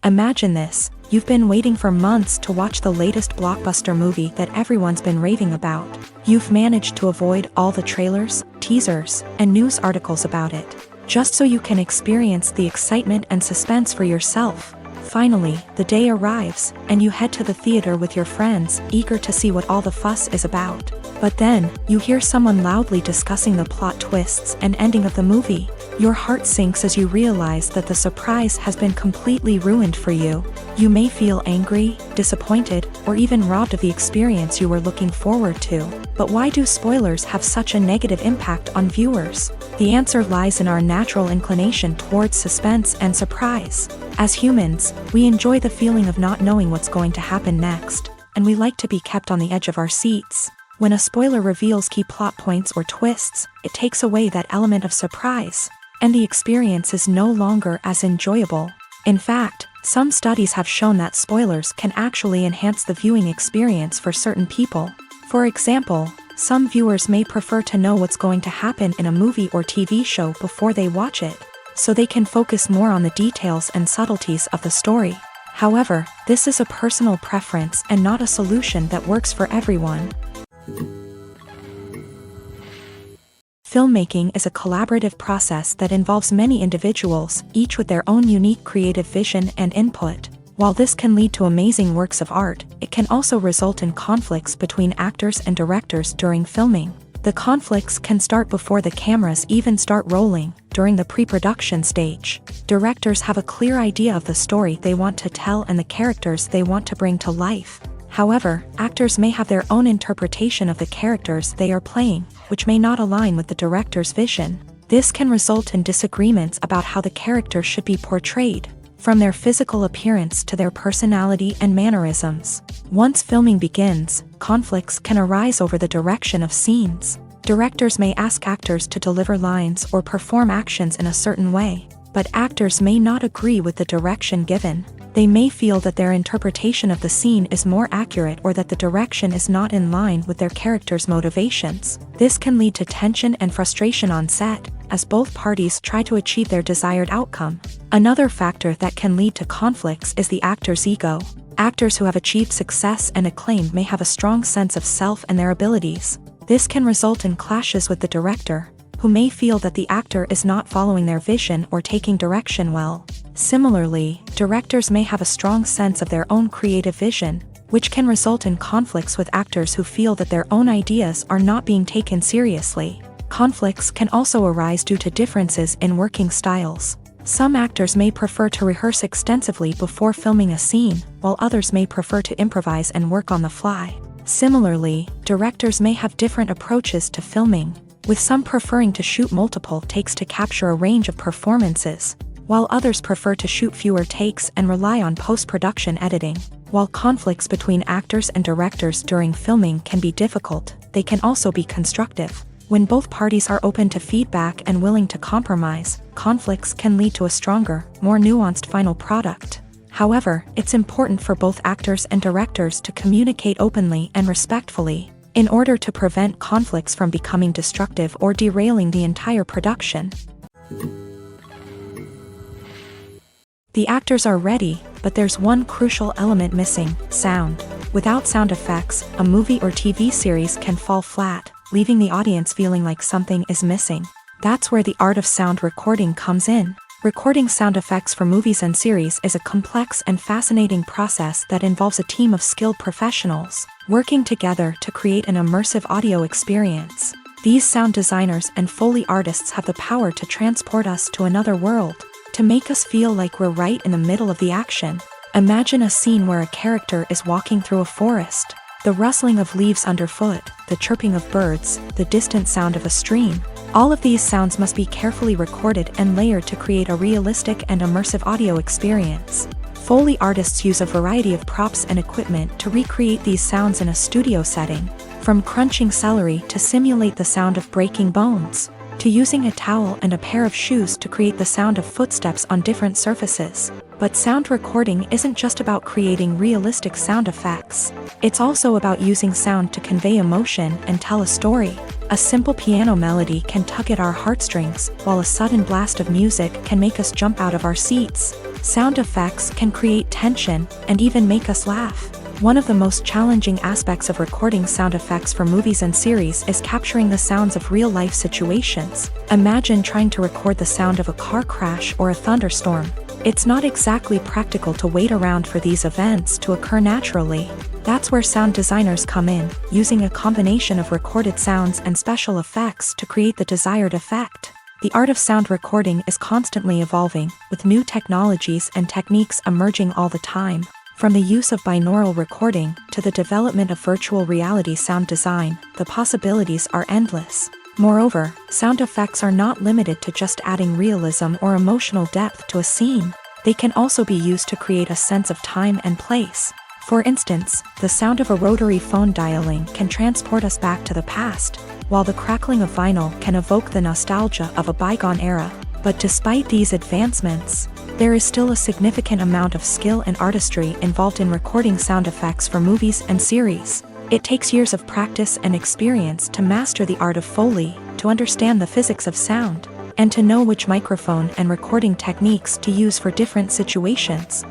Imagine this. You've been waiting for months to watch the latest blockbuster movie that everyone's been raving about. You've managed to avoid all the trailers, teasers, and news articles about it, just so you can experience the excitement and suspense for yourself. Finally, the day arrives, and you head to the theater with your friends, eager to see what all the fuss is about. But then, you hear someone loudly discussing the plot twists and ending of the movie. Your heart sinks as you realize that the surprise has been completely ruined for you. You may feel angry, disappointed, or even robbed of the experience you were looking forward to. But why do spoilers have such a negative impact on viewers? The answer lies in our natural inclination towards suspense and surprise. As humans, we enjoy the feeling of not knowing what's going to happen next, and we like to be kept on the edge of our seats. When a spoiler reveals key plot points or twists, it takes away that element of surprise, and the experience is no longer as enjoyable. In fact, some studies have shown that spoilers can actually enhance the viewing experience for certain people. For example, some viewers may prefer to know what's going to happen in a movie or TV show before they watch it, so they can focus more on the details and subtleties of the story. However, this is a personal preference and not a solution that works for everyone. Filmmaking is a collaborative process that involves many individuals, each with their own unique creative vision and input. While this can lead to amazing works of art, it can also result in conflicts between actors and directors during filming. The conflicts can start before the cameras even start rolling, during the pre-production stage. Directors have a clear idea of the story they want to tell and the characters they want to bring to life. However, actors may have their own interpretation of the characters they are playing, which may not align with the director's vision. This can result in disagreements about how the character should be portrayed, from their physical appearance to their personality and mannerisms. Once filming begins, conflicts can arise over the direction of scenes. Directors may ask actors to deliver lines or perform actions in a certain way, but actors may not agree with the direction given. They may feel that their interpretation of the scene is more accurate or that the direction is not in line with their character's motivations. This can lead to tension and frustration on set, as both parties try to achieve their desired outcome. Another factor that can lead to conflicts is the actor's ego. Actors who have achieved success and acclaim may have a strong sense of self and their abilities. This can result in clashes with the director, who may feel that the actor is not following their vision or taking direction well. Similarly, directors may have a strong sense of their own creative vision, which can result in conflicts with actors who feel that their own ideas are not being taken seriously. Conflicts can also arise due to differences in working styles. Some actors may prefer to rehearse extensively before filming a scene, while others may prefer to improvise and work on the fly. Similarly, directors may have different approaches to filming, with some preferring to shoot multiple takes to capture a range of performances, while others prefer to shoot fewer takes and rely on post-production editing. While conflicts between actors and directors during filming can be difficult, they can also be constructive. When both parties are open to feedback and willing to compromise, conflicts can lead to a stronger, more nuanced final product. However, it's important for both actors and directors to communicate openly and respectfully, in order to prevent conflicts from becoming destructive or derailing the entire production. The actors are ready, but there's one crucial element missing: sound. Without sound effects, a movie or TV series can fall flat, leaving the audience feeling like something is missing. That's where the art of sound recording comes in. Recording sound effects for movies and series is a complex and fascinating process that involves a team of skilled professionals working together to create an immersive audio experience. These sound designers and Foley artists have the power to transport us to another world, to make us feel like we're right in the middle of the action. Imagine a scene where a character is walking through a forest. The rustling of leaves underfoot, the chirping of birds, the distant sound of a stream. All of these sounds must be carefully recorded and layered to create a realistic and immersive audio experience. Foley artists use a variety of props and equipment to recreate these sounds in a studio setting, from crunching celery to simulate the sound of breaking bones, to using a towel and a pair of shoes to create the sound of footsteps on different surfaces. But sound recording isn't just about creating realistic sound effects. It's also about using sound to convey emotion and tell a story. A simple piano melody can tug at our heartstrings, while a sudden blast of music can make us jump out of our seats. Sound effects can create tension and even make us laugh. One of the most challenging aspects of recording sound effects for movies and series is capturing the sounds of real-life situations. Imagine trying to record the sound of a car crash or a thunderstorm. It's not exactly practical to wait around for these events to occur naturally. That's where sound designers come in, using a combination of recorded sounds and special effects to create the desired effect. The art of sound recording is constantly evolving, with new technologies and techniques emerging all the time. From the use of binaural recording to the development of virtual reality sound design, the possibilities are endless. Moreover, sound effects are not limited to just adding realism or emotional depth to a scene. They can also be used to create a sense of time and place. For instance, the sound of a rotary phone dialing can transport us back to the past, while the crackling of vinyl can evoke the nostalgia of a bygone era. But despite these advancements, there is still a significant amount of skill and artistry involved in recording sound effects for movies and series. It takes years of practice and experience to master the art of Foley, to understand the physics of sound, and to know which microphone and recording techniques to use for different situations.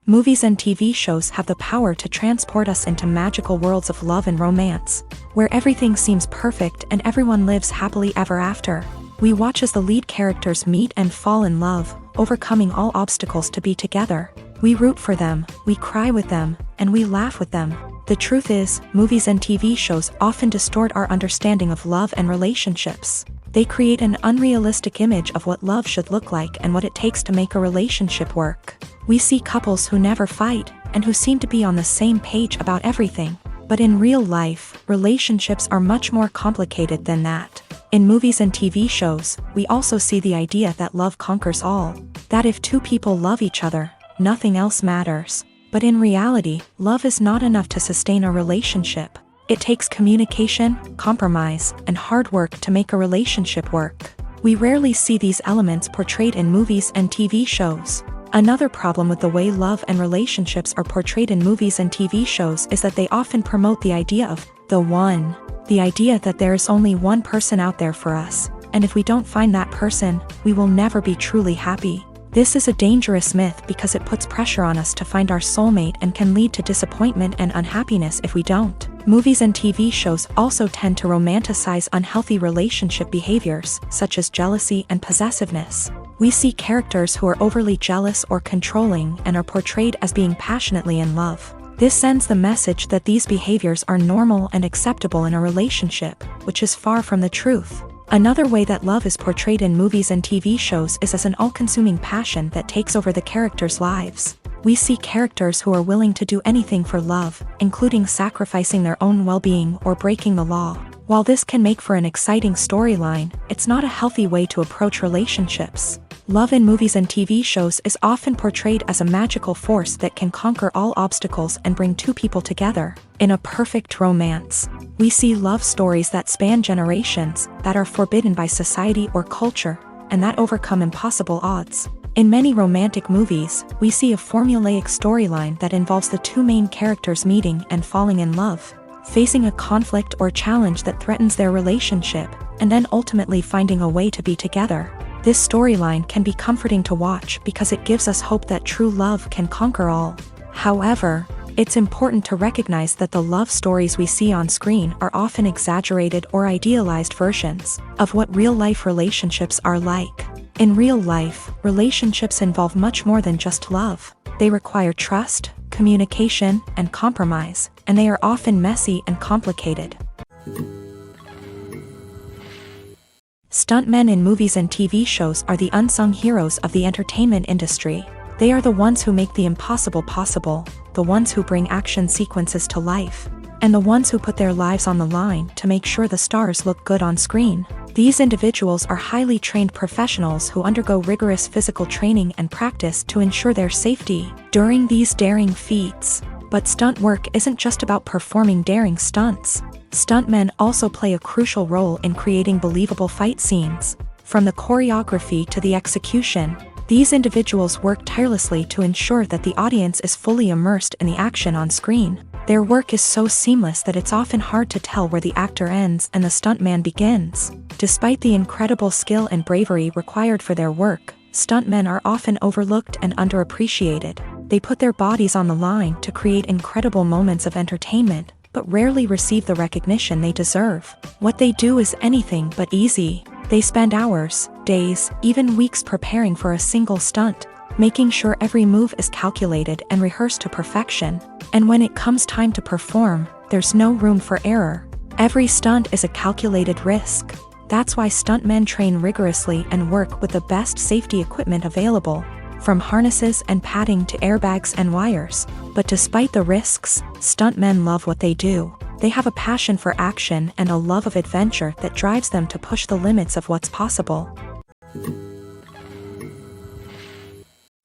Movies and TV shows have the power to transport us into magical worlds of love and romance, where everything seems perfect and everyone lives happily ever after. We watch as the lead characters meet and fall in love, overcoming all obstacles to be together. We root for them, we cry with them, and we laugh with them. The truth is, movies and TV shows often distort our understanding of love and relationships. They create an unrealistic image of what love should look like and what it takes to make a relationship work. We see couples who never fight, and who seem to be on the same page about everything. But in real life, relationships are much more complicated than that. In movies and TV shows, we also see the idea that love conquers all. That if two people love each other, nothing else matters. But in reality, love is not enough to sustain a relationship. It takes communication, compromise, and hard work to make a relationship work. We rarely see these elements portrayed in movies and TV shows. Another problem with the way love and relationships are portrayed in movies and TV shows is that they often promote the idea of the one. The idea that there is only one person out there for us, and if we don't find that person, we will never be truly happy. This is a dangerous myth because it puts pressure on us to find our soulmate and can lead to disappointment and unhappiness if we don't. Movies and TV shows also tend to romanticize unhealthy relationship behaviors, such as jealousy and possessiveness. We see characters who are overly jealous or controlling and are portrayed as being passionately in love. This sends the message that these behaviors are normal and acceptable in a relationship, which is far from the truth. Another way that love is portrayed in movies and TV shows is as an all-consuming passion that takes over the characters' lives. We see characters who are willing to do anything for love, including sacrificing their own well-being or breaking the law. While this can make for an exciting storyline, it's not a healthy way to approach relationships. Love in movies and TV shows is often portrayed as a magical force that can conquer all obstacles and bring two people together. In a perfect romance, we see love stories that span generations, that are forbidden by society or culture, and that overcome impossible odds. In many romantic movies, we see a formulaic storyline that involves the two main characters meeting and falling in love, facing a conflict or challenge that threatens their relationship, and then ultimately finding a way to be together. This storyline can be comforting to watch because it gives us hope that true love can conquer all. However, it's important to recognize that the love stories we see on screen are often exaggerated or idealized versions of what real-life relationships are like. In real life, relationships involve much more than just love. They require trust, communication, and compromise, and they are often messy and complicated. Stuntmen in movies and TV shows are the unsung heroes of the entertainment industry. They are the ones who make the impossible possible, the ones who bring action sequences to life, and the ones who put their lives on the line to make sure the stars look good on screen. These individuals are highly trained professionals who undergo rigorous physical training and practice to ensure their safety during these daring feats. But stunt work isn't just about performing daring stunts. Stuntmen also play a crucial role in creating believable fight scenes. From the choreography to the execution, these individuals work tirelessly to ensure that the audience is fully immersed in the action on screen. Their work is so seamless that it's often hard to tell where the actor ends and the stuntman begins. Despite the incredible skill and bravery required for their work, stuntmen are often overlooked and underappreciated. They put their bodies on the line to create incredible moments of entertainment, but rarely receive the recognition they deserve. What they do is anything but easy. They spend hours, days, even weeks preparing for a single stunt, making sure every move is calculated and rehearsed to perfection. And when it comes time to perform, there's no room for error. Every stunt is a calculated risk. That's why stuntmen train rigorously and work with the best safety equipment available, from harnesses and padding to airbags and wires. But despite the risks, stuntmen love what they do. They have a passion for action and a love of adventure that drives them to push the limits of what's possible.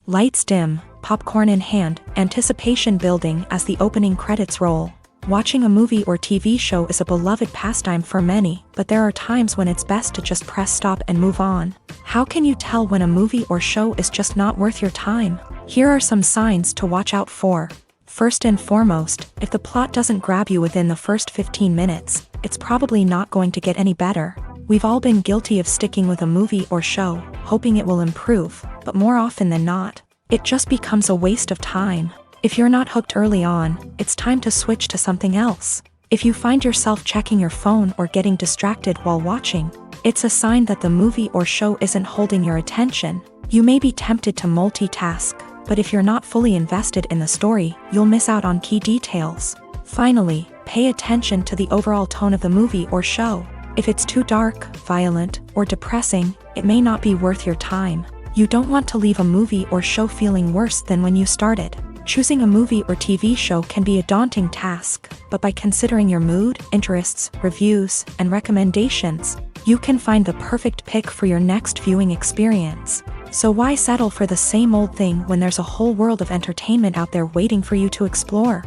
Lights dim, popcorn in hand, anticipation building as the opening credits roll. Watching a movie or TV show is a beloved pastime for many, but there are times when it's best to just press stop and move on. How can you tell when a movie or show is just not worth your time? Here are some signs to watch out for. First and foremost, if the plot doesn't grab you within the first 15 minutes, it's probably not going to get any better. We've all been guilty of sticking with a movie or show, hoping it will improve, but more often than not, it just becomes a waste of time. If you're not hooked early on, it's time to switch to something else. If you find yourself checking your phone or getting distracted while watching, it's a sign that the movie or show isn't holding your attention. You may be tempted to multitask, but if you're not fully invested in the story, you'll miss out on key details. Finally, pay attention to the overall tone of the movie or show. If it's too dark, violent, or depressing, it may not be worth your time. You don't want to leave a movie or show feeling worse than when you started. Choosing a movie or TV show can be a daunting task, but by considering your mood, interests, reviews, and recommendations, you can find the perfect pick for your next viewing experience. So why settle for the same old thing when there's a whole world of entertainment out there waiting for you to explore?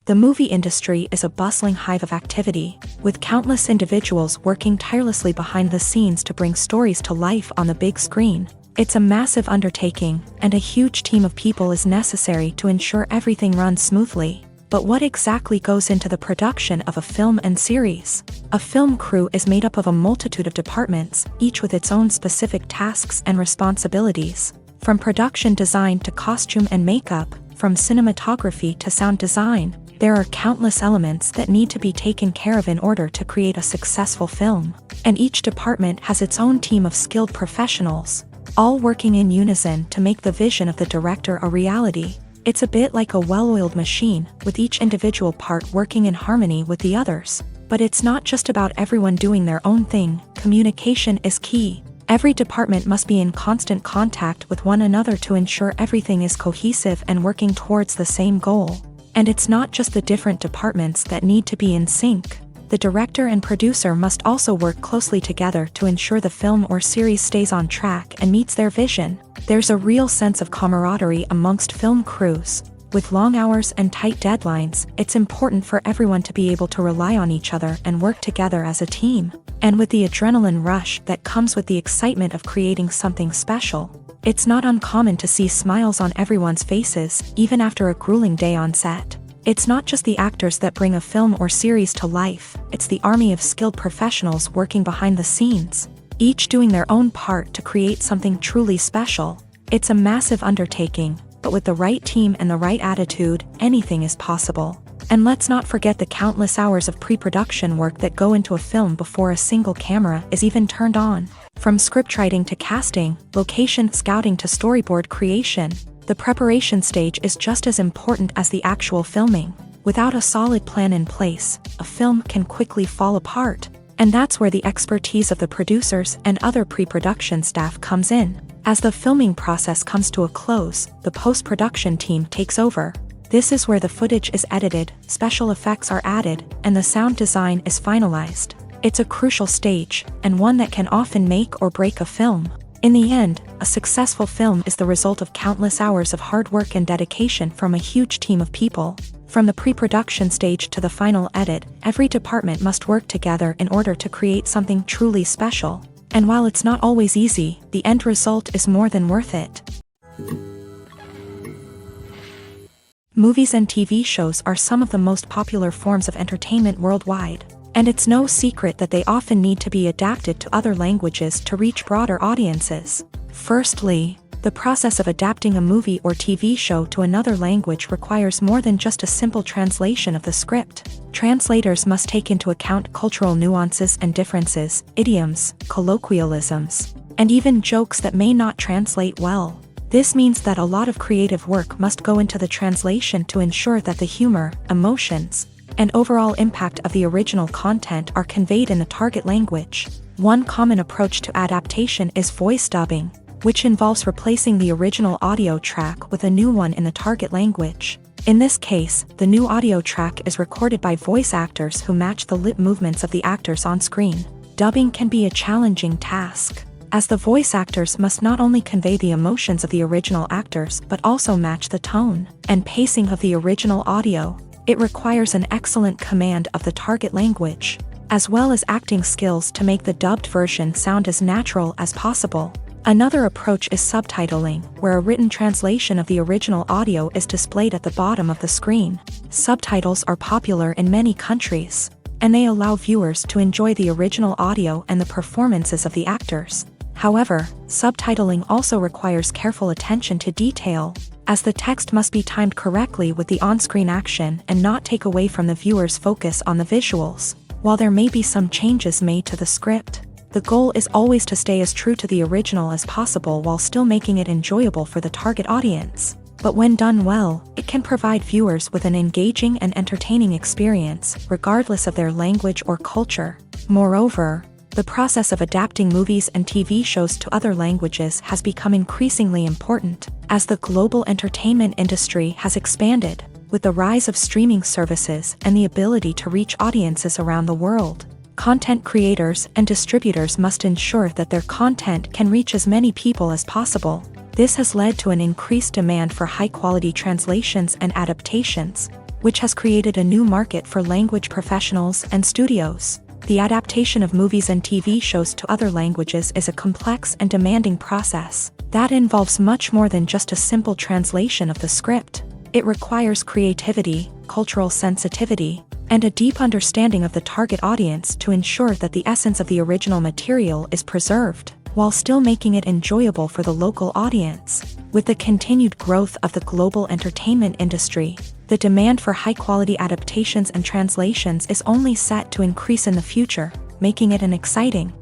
The movie industry is a bustling hive of activity, with countless individuals working tirelessly behind the scenes to bring stories to life on the big screen. It's a massive undertaking, and a huge team of people is necessary to ensure everything runs smoothly. But what exactly goes into the production of a film and series? A film crew is made up of a multitude of departments, each with its own specific tasks and responsibilities. From production design to costume and makeup, from cinematography to sound design, there are countless elements that need to be taken care of in order to create a successful film. And each department has its own team of skilled professionals, all working in unison to make the vision of the director a reality. It's a bit like a well-oiled machine, with each individual part working in harmony with the others. But it's not just about everyone doing their own thing. Communication is key. Every department must be in constant contact with one another to ensure everything is cohesive and working towards the same goal. And it's not just the different departments that need to be in sync. The director and producer must also work closely together to ensure the film or series stays on track and meets their vision. There's a real sense of camaraderie amongst film crews. With long hours and tight deadlines, it's important for everyone to be able to rely on each other and work together as a team. And with the adrenaline rush that comes with the excitement of creating something special, it's not uncommon to see smiles on everyone's faces, even after a grueling day on set. It's not just the actors that bring a film or series to life, it's the army of skilled professionals working behind the scenes, each doing their own part to create something truly special. It's a massive undertaking, but with the right team and the right attitude, anything is possible. And let's not forget the countless hours of pre-production work that go into a film before a single camera is even turned on. From scriptwriting to casting, location scouting to storyboard creation, the preparation stage is just as important as the actual filming. Without a solid plan in place, a film can quickly fall apart. And that's where the expertise of the producers and other pre-production staff comes in. As the filming process comes to a close, the post-production team takes over. This is where the footage is edited, special effects are added, and the sound design is finalized. It's a crucial stage, and one that can often make or break a film. In the end, a successful film is the result of countless hours of hard work and dedication from a huge team of people. From the pre-production stage to the final edit, every department must work together in order to create something truly special. And while it's not always easy, the end result is more than worth it. Movies and TV shows are some of the most popular forms of entertainment worldwide. And it's no secret that they often need to be adapted to other languages to reach broader audiences. Firstly, the process of adapting a movie or TV show to another language requires more than just a simple translation of the script. Translators must take into account cultural nuances and differences, idioms, colloquialisms, and even jokes that may not translate well. This means that a lot of creative work must go into the translation to ensure that the humor, emotions, and overall impact of the original content are conveyed in the target language. One common approach to adaptation is voice dubbing, which involves replacing the original audio track with a new one in the target language. In this case, the new audio track is recorded by voice actors who match the lip movements of the actors on screen. Dubbing can be a challenging task, as the voice actors must not only convey the emotions of the original actors but also match the tone and pacing of the original audio. It requires an excellent command of the target language, as well as acting skills to make the dubbed version sound as natural as possible. Another approach is subtitling, where a written translation of the original audio is displayed at the bottom of the screen. Subtitles are popular in many countries, and they allow viewers to enjoy the original audio and the performances of the actors. However, subtitling also requires careful attention to detail, as the text must be timed correctly with the on-screen action and not take away from the viewer's focus on the visuals. While there may be some changes made to the script, the goal is always to stay as true to the original as possible while still making it enjoyable for the target audience. But when done well, it can provide viewers with an engaging and entertaining experience, regardless of their language or culture. Moreover, the process of adapting movies and TV shows to other languages has become increasingly important, as the global entertainment industry has expanded, with the rise of streaming services and the ability to reach audiences around the world. Content creators and distributors must ensure that their content can reach as many people as possible. This has led to an increased demand for high-quality translations and adaptations, which has created a new market for language professionals and studios. The adaptation of movies and TV shows to other languages is a complex and demanding process that involves much more than just a simple translation of the script. It requires creativity, cultural sensitivity, and a deep understanding of the target audience to ensure that the essence of the original material is preserved, while still making it enjoyable for the local audience. With the continued growth of the global entertainment industry, the demand for high-quality adaptations and translations is only set to increase in the future, making it an exciting.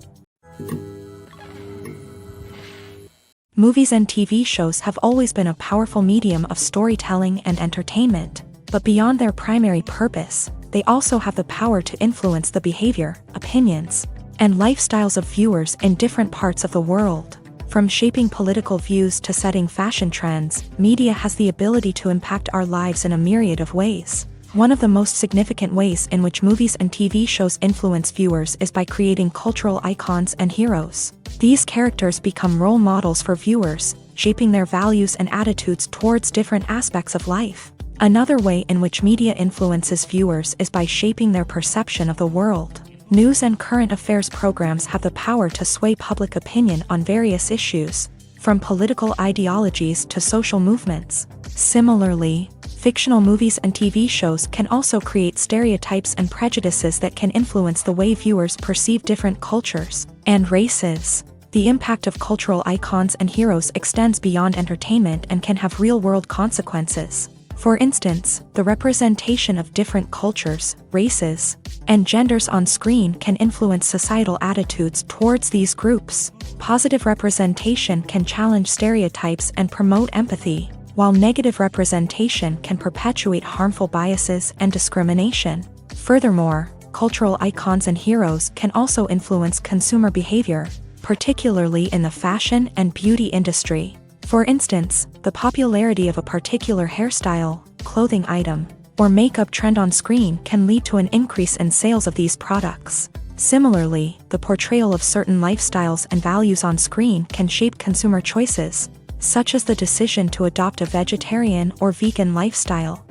Movies and TV shows have always been a powerful medium of storytelling and entertainment, but beyond their primary purpose, they also have the power to influence the behavior, opinions, and lifestyles of viewers in different parts of the world. From shaping political views to setting fashion trends, media has the ability to impact our lives in a myriad of ways. One of the most significant ways in which movies and TV shows influence viewers is by creating cultural icons and heroes. These characters become role models for viewers, shaping their values and attitudes towards different aspects of life. Another way in which media influences viewers is by shaping their perception of the world. News and current affairs programs have the power to sway public opinion on various issues, from political ideologies to social movements. Similarly, fictional movies and TV shows can also create stereotypes and prejudices that can influence the way viewers perceive different cultures and races. The impact of cultural icons and heroes extends beyond entertainment and can have real-world consequences. For instance, the representation of different cultures, races, and genders on screen can influence societal attitudes towards these groups. Positive representation can challenge stereotypes and promote empathy, while negative representation can perpetuate harmful biases and discrimination. Furthermore, cultural icons and heroes can also influence consumer behavior, particularly in the fashion and beauty industry. For instance, the popularity of a particular hairstyle, clothing item, or makeup trend on screen can lead to an increase in sales of these products. Similarly, the portrayal of certain lifestyles and values on screen can shape consumer choices, such as the decision to adopt a vegetarian or vegan lifestyle.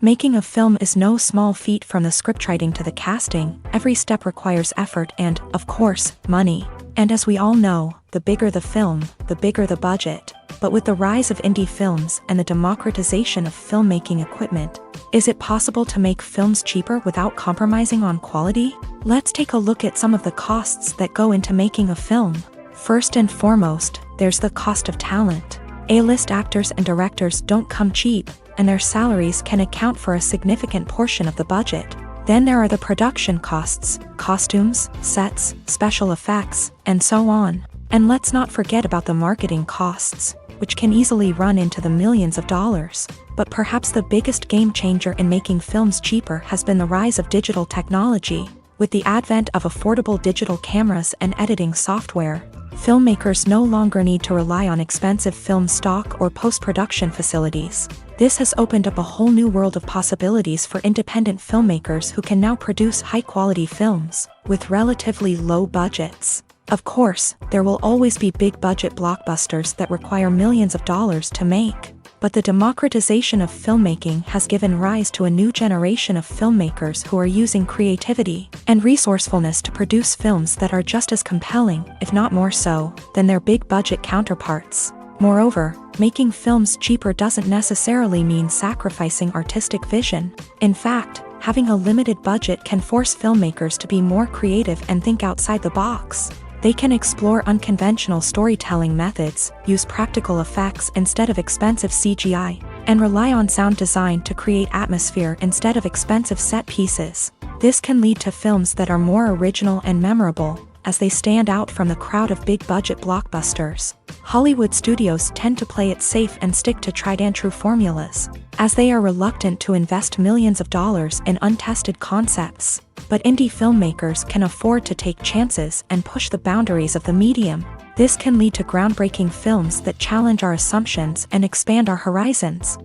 Making a film is no small feat. From the scriptwriting to the casting, every step requires effort and, of course, money. And as we all know, the bigger the film, the bigger the budget. But with the rise of indie films and the democratization of filmmaking equipment, is it possible to make films cheaper without compromising on quality? Let's take a look at some of the costs that go into making a film. First and foremost, there's the cost of talent. A-list actors and directors don't come cheap, and their salaries can account for a significant portion of the budget. Then there are the production costs, costumes, sets, special effects, and so on. And let's not forget about the marketing costs, which can easily run into the millions of dollars. But perhaps the biggest game changer in making films cheaper has been the rise of digital technology. With the advent of affordable digital cameras and editing software, filmmakers no longer need to rely on expensive film stock or post-production facilities. This has opened up a whole new world of possibilities for independent filmmakers who can now produce high-quality films with relatively low budgets. Of course, there will always be big-budget blockbusters that require millions of dollars to make. But the democratization of filmmaking has given rise to a new generation of filmmakers who are using creativity and resourcefulness to produce films that are just as compelling, if not more so, than their big-budget counterparts. Moreover, making films cheaper doesn't necessarily mean sacrificing artistic vision. In fact, having a limited budget can force filmmakers to be more creative and think outside the box. They can explore unconventional storytelling methods, use practical effects instead of expensive CGI, and rely on sound design to create atmosphere instead of expensive set pieces. This can lead to films that are more original and memorable, as they stand out from the crowd of big-budget blockbusters. Hollywood studios tend to play it safe and stick to tried-and-true formulas, as they are reluctant to invest millions of dollars in untested concepts. But indie filmmakers can afford to take chances and push the boundaries of the medium. This can lead to groundbreaking films that challenge our assumptions and expand our horizons.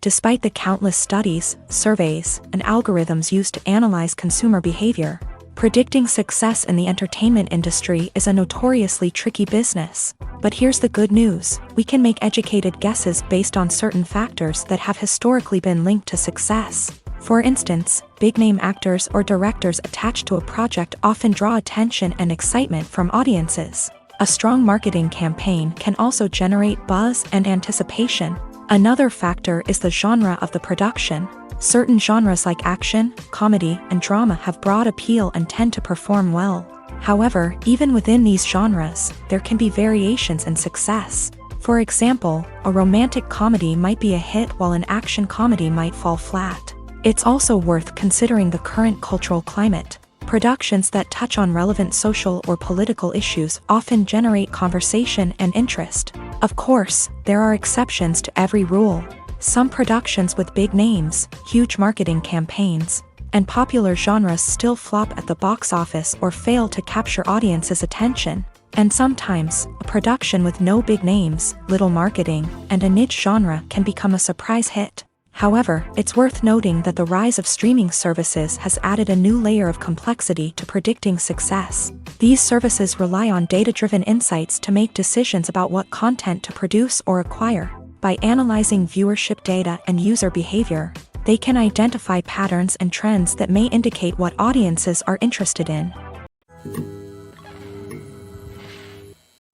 Despite the countless studies, surveys, and algorithms used to analyze consumer behavior, predicting success in the entertainment industry is a notoriously tricky business. But here's the good news: we can make educated guesses based on certain factors that have historically been linked to success. For instance, big-name actors or directors attached to a project often draw attention and excitement from audiences. A strong marketing campaign can also generate buzz and anticipation. Another factor is the genre of the production. Certain genres like action, comedy, and drama have broad appeal and tend to perform well. However, even within these genres, there can be variations in success. For example, a romantic comedy might be a hit while an action comedy might fall flat. It's also worth considering the current cultural climate. Productions that touch on relevant social or political issues often generate conversation and interest. Of course, there are exceptions to every rule. Some productions with big names, huge marketing campaigns, and popular genres still flop at the box office or fail to capture audiences' attention. And sometimes, a production with no big names, little marketing, and a niche genre can become a surprise hit. However, it's worth noting that the rise of streaming services has added a new layer of complexity to predicting success. These services rely on data-driven insights to make decisions about what content to produce or acquire. By analyzing viewership data and user behavior, they can identify patterns and trends that may indicate what audiences are interested in.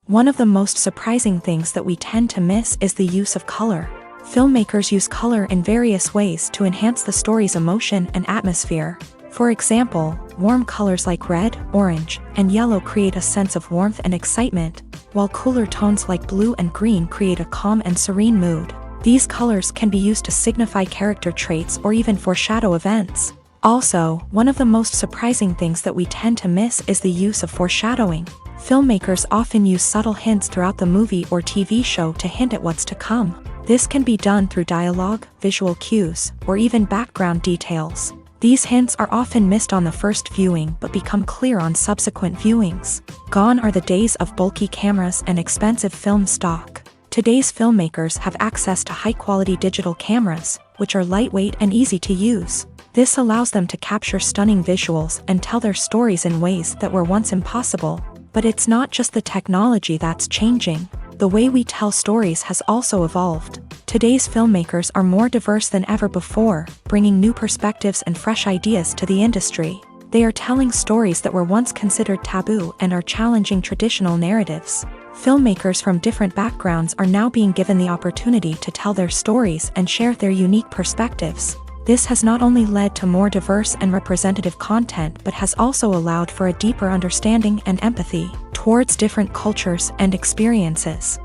One of the most surprising things that we tend to miss is the use of color. Filmmakers use color in various ways to enhance the story's emotion and atmosphere. For example, warm colors like red, orange, and yellow create a sense of warmth and excitement, while cooler tones like blue and green create a calm and serene mood. These colors can be used to signify character traits or even foreshadow events. Also, one of the most surprising things that we tend to miss is the use of foreshadowing. Filmmakers often use subtle hints throughout the movie or TV show to hint at what's to come. This can be done through dialogue, visual cues, or even background details. These hints are often missed on the first viewing but become clear on subsequent viewings. Gone are the days of bulky cameras and expensive film stock. Today's filmmakers have access to high-quality digital cameras, which are lightweight and easy to use. This allows them to capture stunning visuals and tell their stories in ways that were once impossible. But it's not just the technology that's changing. The way we tell stories has also evolved. Today's filmmakers are more diverse than ever before, bringing new perspectives and fresh ideas to the industry. They are telling stories that were once considered taboo and are challenging traditional narratives. Filmmakers from different backgrounds are now being given the opportunity to tell their stories and share their unique perspectives. This has not only led to more diverse and representative content but has also allowed for a deeper understanding and empathy towards different cultures and experiences.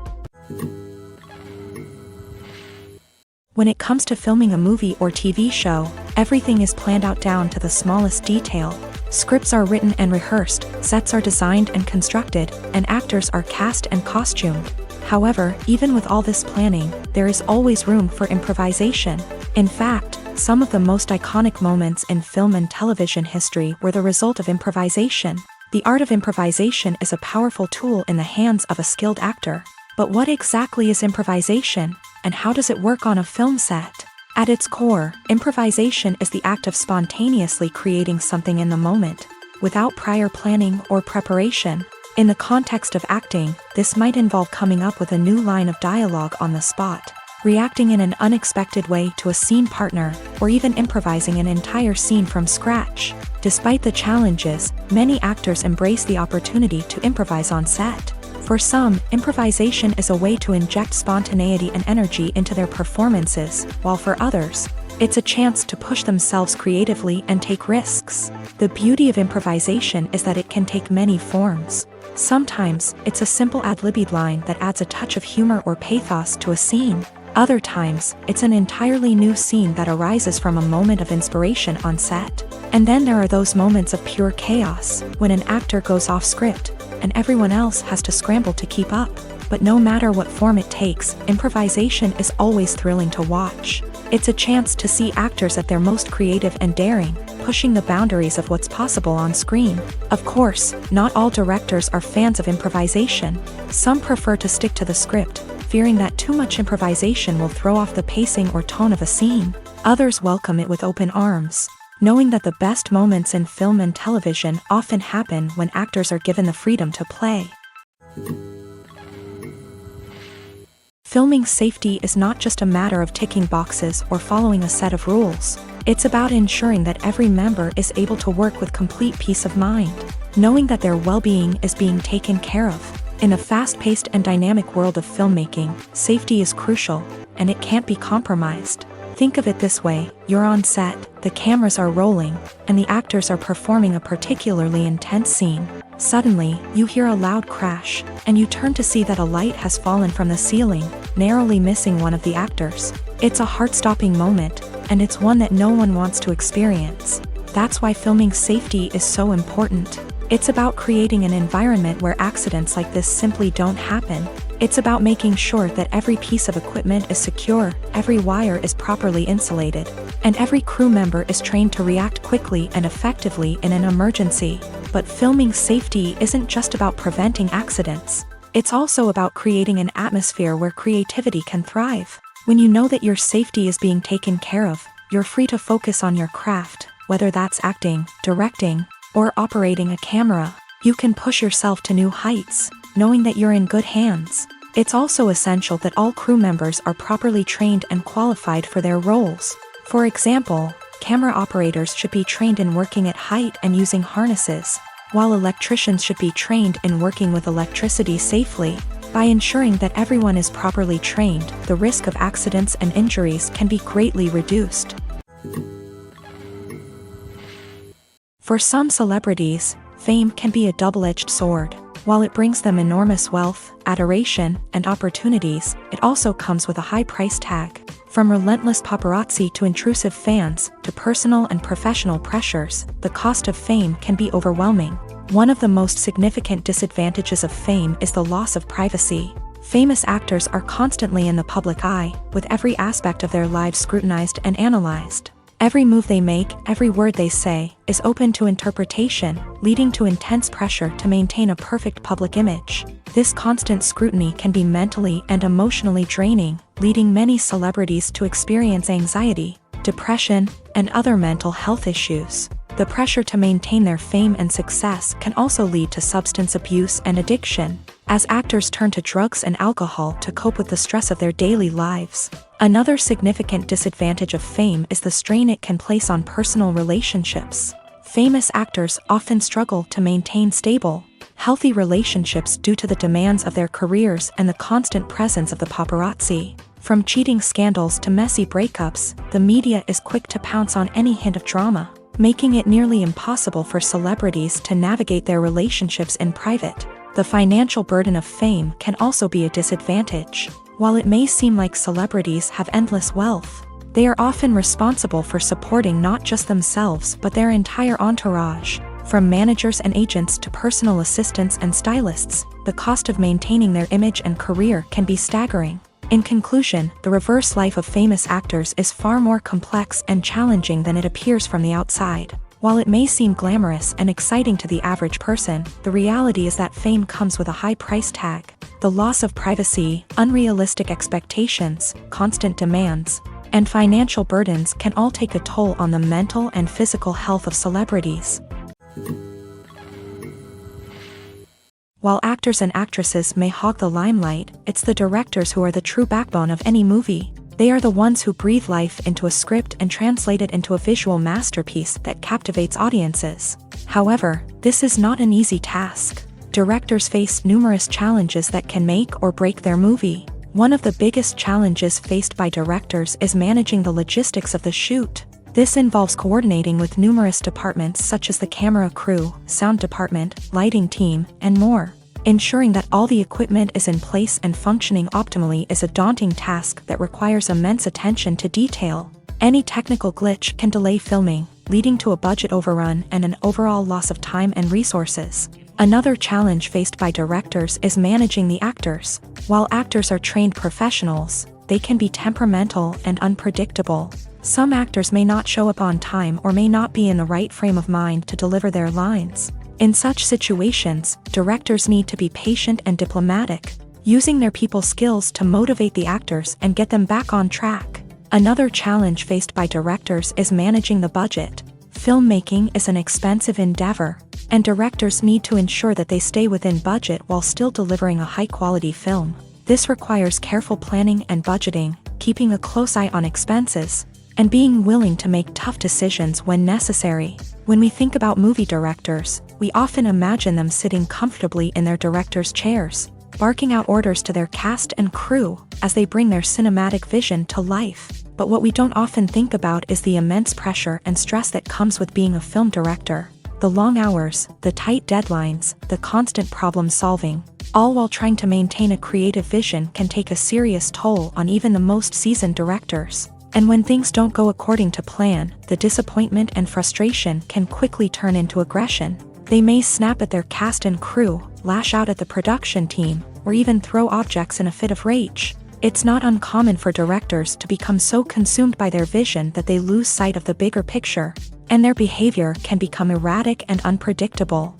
When it comes to filming a movie or TV show, everything is planned out down to the smallest detail. Scripts are written and rehearsed, sets are designed and constructed, and actors are cast and costumed. However, even with all this planning, there is always room for improvisation. In fact, some of the most iconic moments in film and television history were the result of improvisation. The art of improvisation is a powerful tool in the hands of a skilled actor. But what exactly is improvisation, and how does it work on a film set? At its core, improvisation is the act of spontaneously creating something in the moment, without prior planning or preparation. In the context of acting, this might involve coming up with a new line of dialogue on the spot, reacting in an unexpected way to a scene partner, or even improvising an entire scene from scratch. Despite the challenges, many actors embrace the opportunity to improvise on set. For some, improvisation is a way to inject spontaneity and energy into their performances, while for others, it's a chance to push themselves creatively and take risks. The beauty of improvisation is that it can take many forms. Sometimes, it's a simple ad-libbed line that adds a touch of humor or pathos to a scene. Other times, it's an entirely new scene that arises from a moment of inspiration on set. And then there are those moments of pure chaos, when an actor goes off script, and everyone else has to scramble to keep up. But no matter what form it takes, improvisation is always thrilling to watch. It's a chance to see actors at their most creative and daring, pushing the boundaries of what's possible on screen. Of course, not all directors are fans of improvisation. Some prefer to stick to the script, fearing that too much improvisation will throw off the pacing or tone of a scene. Others welcome it with open arms, knowing that the best moments in film and television often happen when actors are given the freedom to play. Filming safety is not just a matter of ticking boxes or following a set of rules. It's about ensuring that every member is able to work with complete peace of mind, knowing that their well-being is being taken care of. In a fast-paced and dynamic world of filmmaking, safety is crucial, and it can't be compromised. Think of it this way: you're on set, the cameras are rolling, and the actors are performing a particularly intense scene. Suddenly, you hear a loud crash, and you turn to see that a light has fallen from the ceiling, narrowly missing one of the actors. It's a heart-stopping moment, and it's one that no one wants to experience. That's why filming safety is so important. It's about creating an environment where accidents like this simply don't happen. It's about making sure that every piece of equipment is secure, every wire is properly insulated, and every crew member is trained to react quickly and effectively in an emergency. But filming safety isn't just about preventing accidents. It's also about creating an atmosphere where creativity can thrive. When you know that your safety is being taken care of, you're free to focus on your craft, whether that's acting, directing, or operating a camera. You can push yourself to new heights, knowing that you're in good hands. It's also essential that all crew members are properly trained and qualified for their roles. For example, camera operators should be trained in working at height and using harnesses, while electricians should be trained in working with electricity safely. By ensuring that everyone is properly trained, the risk of accidents and injuries can be greatly reduced. For some celebrities, fame can be a double-edged sword. While it brings them enormous wealth, adoration, and opportunities, it also comes with a high price tag. From relentless paparazzi to intrusive fans, to personal and professional pressures, the cost of fame can be overwhelming. One of the most significant disadvantages of fame is the loss of privacy. Famous actors are constantly in the public eye, with every aspect of their lives scrutinized and analyzed. Every move they make, every word they say, is open to interpretation, leading to intense pressure to maintain a perfect public image. This constant scrutiny can be mentally and emotionally draining, leading many celebrities to experience anxiety, depression, and other mental health issues. The pressure to maintain their fame and success can also lead to substance abuse and addiction, as actors turn to drugs and alcohol to cope with the stress of their daily lives. Another significant disadvantage of fame is the strain it can place on personal relationships. Famous actors often struggle to maintain stable, healthy relationships due to the demands of their careers and the constant presence of the paparazzi. From cheating scandals to messy breakups, the media is quick to pounce on any hint of drama, making it nearly impossible for celebrities to navigate their relationships in private. The financial burden of fame can also be a disadvantage. While it may seem like celebrities have endless wealth, they are often responsible for supporting not just themselves but their entire entourage. From managers and agents to personal assistants and stylists, the cost of maintaining their image and career can be staggering. In conclusion, the reverse life of famous actors is far more complex and challenging than it appears from the outside. While it may seem glamorous and exciting to the average person, the reality is that fame comes with a high price tag. The loss of privacy, unrealistic expectations, constant demands, and financial burdens can all take a toll on the mental and physical health of celebrities. While actors and actresses may hog the limelight, it's the directors who are the true backbone of any movie. They are the ones who breathe life into a script and translate it into a visual masterpiece that captivates audiences. However, this is not an easy task. Directors face numerous challenges that can make or break their movie. One of the biggest challenges faced by directors is managing the logistics of the shoot. This involves coordinating with numerous departments such as the camera crew, sound department, lighting team, and more. Ensuring that all the equipment is in place and functioning optimally is a daunting task that requires immense attention to detail. Any technical glitch can delay filming, leading to a budget overrun and an overall loss of time and resources. Another challenge faced by directors is managing the actors. While actors are trained professionals, they can be temperamental and unpredictable. Some actors may not show up on time or may not be in the right frame of mind to deliver their lines. In such situations, directors need to be patient and diplomatic, using their people skills to motivate the actors and get them back on track. Another challenge faced by directors is managing the budget. Filmmaking is an expensive endeavor, and directors need to ensure that they stay within budget while still delivering a high-quality film. This requires careful planning and budgeting, keeping a close eye on expenses, and being willing to make tough decisions when necessary. When we think about movie directors, we often imagine them sitting comfortably in their director's chairs, barking out orders to their cast and crew as they bring their cinematic vision to life. But what we don't often think about is the immense pressure and stress that comes with being a film director. The long hours, the tight deadlines, the constant problem solving, all while trying to maintain a creative vision can take a serious toll on even the most seasoned directors. And when things don't go according to plan, the disappointment and frustration can quickly turn into aggression. They may snap at their cast and crew, lash out at the production team, or even throw objects in a fit of rage. It's not uncommon for directors to become so consumed by their vision that they lose sight of the bigger picture, and their behavior can become erratic and unpredictable.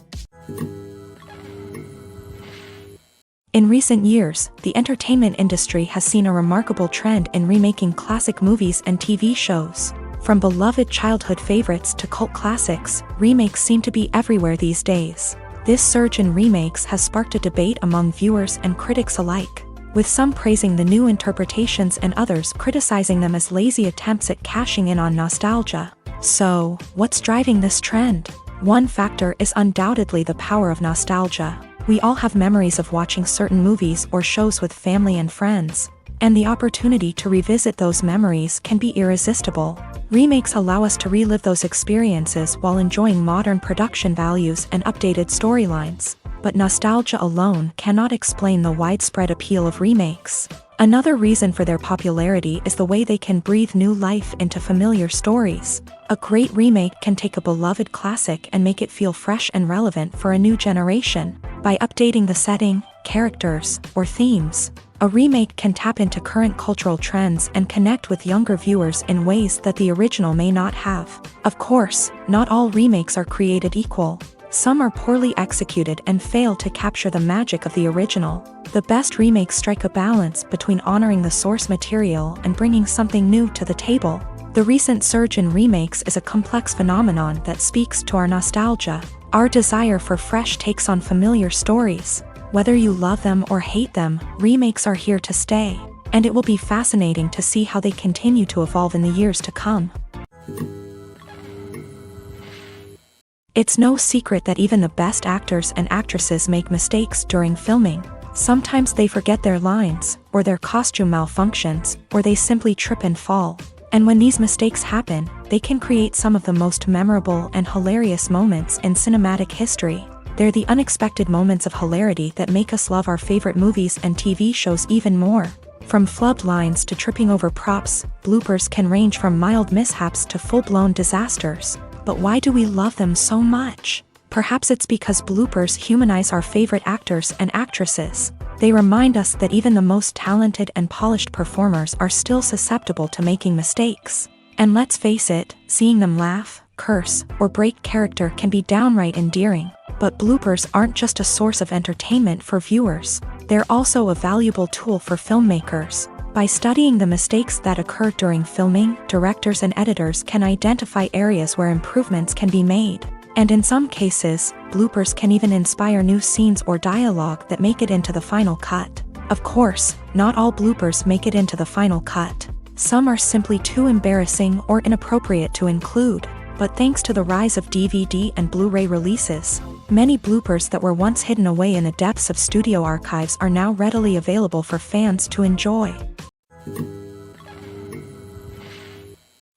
In recent years, the entertainment industry has seen a remarkable trend in remaking classic movies and TV shows. From beloved childhood favorites to cult classics, remakes seem to be everywhere these days. This surge in remakes has sparked a debate among viewers and critics alike, with some praising the new interpretations and others criticizing them as lazy attempts at cashing in on nostalgia. So, what's driving this trend? One factor is undoubtedly the power of nostalgia. We all have memories of watching certain movies or shows with family and friends, and the opportunity to revisit those memories can be irresistible. Remakes allow us to relive those experiences while enjoying modern production values and updated storylines. But nostalgia alone cannot explain the widespread appeal of remakes. Another reason for their popularity is the way they can breathe new life into familiar stories. A great remake can take a beloved classic and make it feel fresh and relevant for a new generation. By updating the setting, characters, or themes, a remake can tap into current cultural trends and connect with younger viewers in ways that the original may not have. Of course, not all remakes are created equal. Some are poorly executed and fail to capture the magic of the original. The best remakes strike a balance between honoring the source material and bringing something new to the table. The recent surge in remakes is a complex phenomenon that speaks to our nostalgia, our desire for fresh takes on familiar stories. Whether you love them or hate them, remakes are here to stay, and it will be fascinating to see how they continue to evolve in the years to come. It's no secret that even the best actors and actresses make mistakes during filming. Sometimes they forget their lines, or their costume malfunctions, or they simply trip and fall. And when these mistakes happen, they can create some of the most memorable and hilarious moments in cinematic history. They're the unexpected moments of hilarity that make us love our favorite movies and TV shows even more. From flubbed lines to tripping over props, bloopers can range from mild mishaps to full-blown disasters. But why do we love them so much? Perhaps it's because bloopers humanize our favorite actors and actresses. They remind us that even the most talented and polished performers are still susceptible to making mistakes. And let's face it, seeing them laugh, curse, or break character can be downright endearing. But bloopers aren't just a source of entertainment for viewers. They're also a valuable tool for filmmakers. By studying the mistakes that occur during filming, directors and editors can identify areas where improvements can be made. And in some cases, bloopers can even inspire new scenes or dialogue that make it into the final cut. Of course, not all bloopers make it into the final cut. Some are simply too embarrassing or inappropriate to include. But thanks to the rise of DVD and Blu-ray releases, many bloopers that were once hidden away in the depths of studio archives are now readily available for fans to enjoy.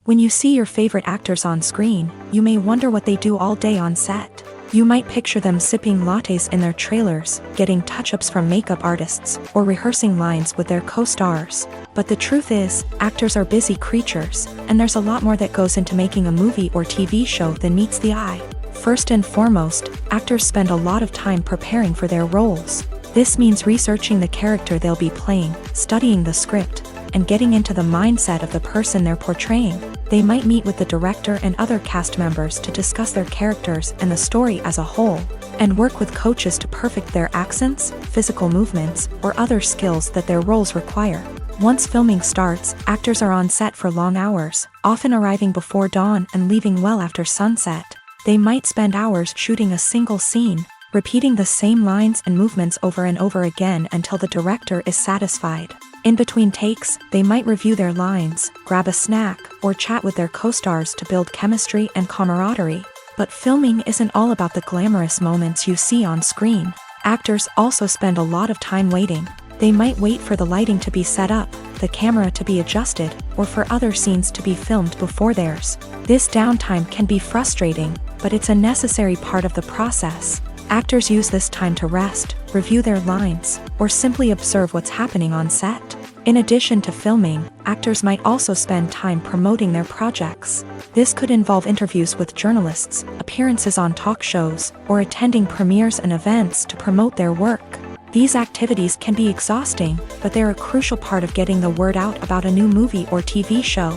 When you see your favorite actors on screen, you may wonder what they do all day on set. You might picture them sipping lattes in their trailers, getting touch-ups from makeup artists, or rehearsing lines with their co-stars. But the truth is, actors are busy creatures, and there's a lot more that goes into making a movie or TV show than meets the eye. First and foremost, actors spend a lot of time preparing for their roles. This means researching the character they'll be playing, studying the script, and getting into the mindset of the person they're portraying. They might meet with the director and other cast members to discuss their characters and the story as a whole, and work with coaches to perfect their accents, physical movements, or other skills that their roles require. Once filming starts, actors are on set for long hours, often arriving before dawn and leaving well after sunset. They might spend hours shooting a single scene, repeating the same lines and movements over and over again until the director is satisfied. In between takes, they might review their lines, grab a snack, or chat with their co-stars to build chemistry and camaraderie. But filming isn't all about the glamorous moments you see on screen. Actors also spend a lot of time waiting. They might wait for the lighting to be set up, the camera to be adjusted, or for other scenes to be filmed before theirs. This downtime can be frustrating, but it's a necessary part of the process. Actors use this time to rest, review their lines, or simply observe what's happening on set. In addition to filming, actors might also spend time promoting their projects. This could involve interviews with journalists, appearances on talk shows, or attending premieres and events to promote their work. These activities can be exhausting, but they're a crucial part of getting the word out about a new movie or TV show.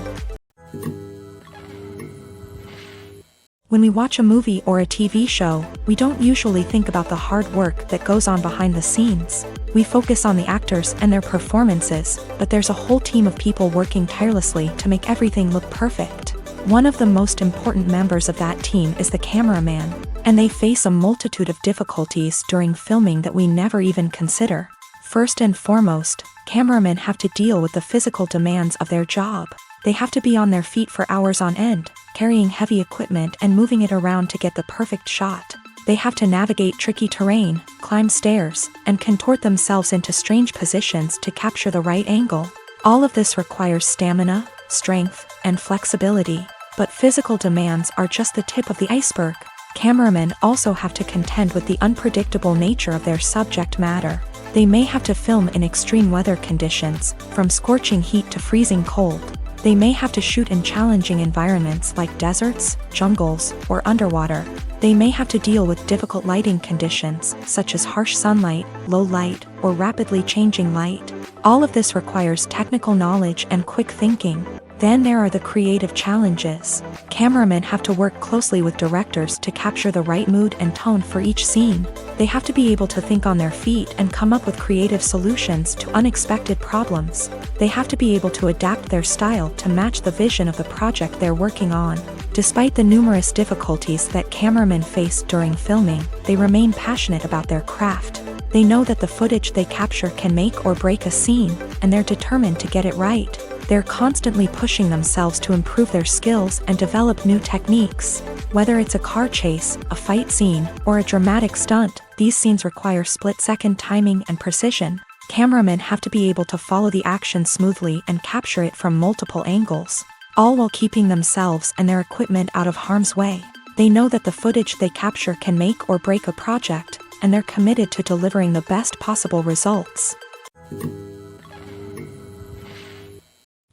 When we watch a movie or a TV show, we don't usually think about the hard work that goes on behind the scenes. We focus on the actors and their performances, but there's a whole team of people working tirelessly to make everything look perfect. One of the most important members of that team is the cameraman, and they face a multitude of difficulties during filming that we never even consider. First and foremost, cameramen have to deal with the physical demands of their job. They have to be on their feet for hours on end, carrying heavy equipment and moving it around to get the perfect shot. They have to navigate tricky terrain, climb stairs, and contort themselves into strange positions to capture the right angle. All of this requires stamina, strength, and flexibility. But physical demands are just the tip of the iceberg. Cameramen also have to contend with the unpredictable nature of their subject matter. They may have to film in extreme weather conditions, from scorching heat to freezing cold. They may have to shoot in challenging environments like deserts, jungles, or underwater. They may have to deal with difficult lighting conditions, such as harsh sunlight, low light, or rapidly changing light. All of this requires technical knowledge and quick thinking. Then there are the creative challenges. Cameramen have to work closely with directors to capture the right mood and tone for each scene. They have to be able to think on their feet and come up with creative solutions to unexpected problems. They have to be able to adapt their style to match the vision of the project they're working on. Despite the numerous difficulties that cameramen face during filming, they remain passionate about their craft. They know that the footage they capture can make or break a scene, and they're determined to get it right. They're constantly pushing themselves to improve their skills and develop new techniques. Whether it's a car chase, a fight scene, or a dramatic stunt, these scenes require split-second timing and precision. Cameramen have to be able to follow the action smoothly and capture it from multiple angles, all while keeping themselves and their equipment out of harm's way. They know that the footage they capture can make or break a project, and they're committed to delivering the best possible results.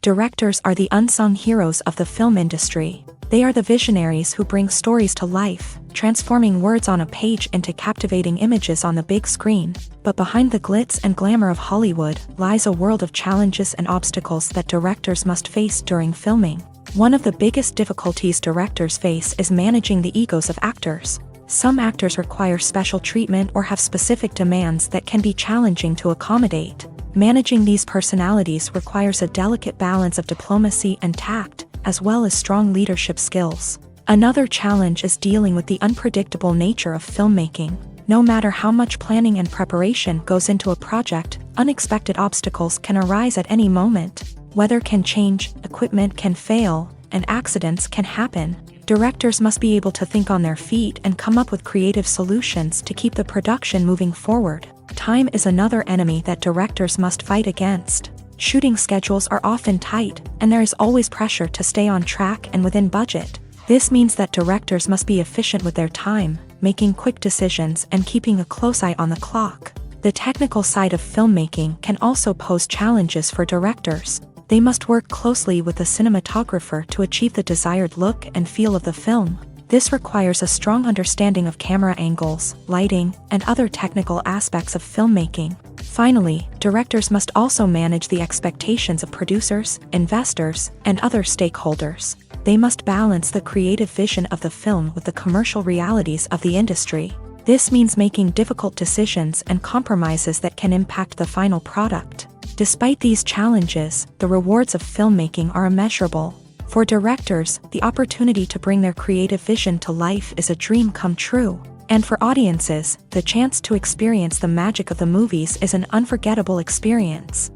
Directors are the unsung heroes of the film industry. They are the visionaries who bring stories to life, transforming words on a page into captivating images on the big screen. But behind the glitz and glamour of Hollywood lies a world of challenges and obstacles that directors must face during filming. One of the biggest difficulties directors face is managing the egos of actors. Some actors require special treatment or have specific demands that can be challenging to accommodate. Managing these personalities requires a delicate balance of diplomacy and tact, as well as strong leadership skills. Another challenge is dealing with the unpredictable nature of filmmaking. No matter how much planning and preparation goes into a project, unexpected obstacles can arise at any moment. Weather can change, equipment can fail, and accidents can happen. Directors must be able to think on their feet and come up with creative solutions to keep the production moving forward. Time is another enemy that directors must fight against. Shooting schedules are often tight, and there is always pressure to stay on track and within budget. This means that directors must be efficient with their time, making quick decisions and keeping a close eye on the clock. The technical side of filmmaking can also pose challenges for directors. They must work closely with the cinematographer to achieve the desired look and feel of the film. This requires a strong understanding of camera angles, lighting, and other technical aspects of filmmaking. Finally, directors must also manage the expectations of producers, investors, and other stakeholders. They must balance the creative vision of the film with the commercial realities of the industry. This means making difficult decisions and compromises that can impact the final product. Despite these challenges, the rewards of filmmaking are immeasurable. For directors, the opportunity to bring their creative vision to life is a dream come true. And for audiences, the chance to experience the magic of the movies is an unforgettable experience.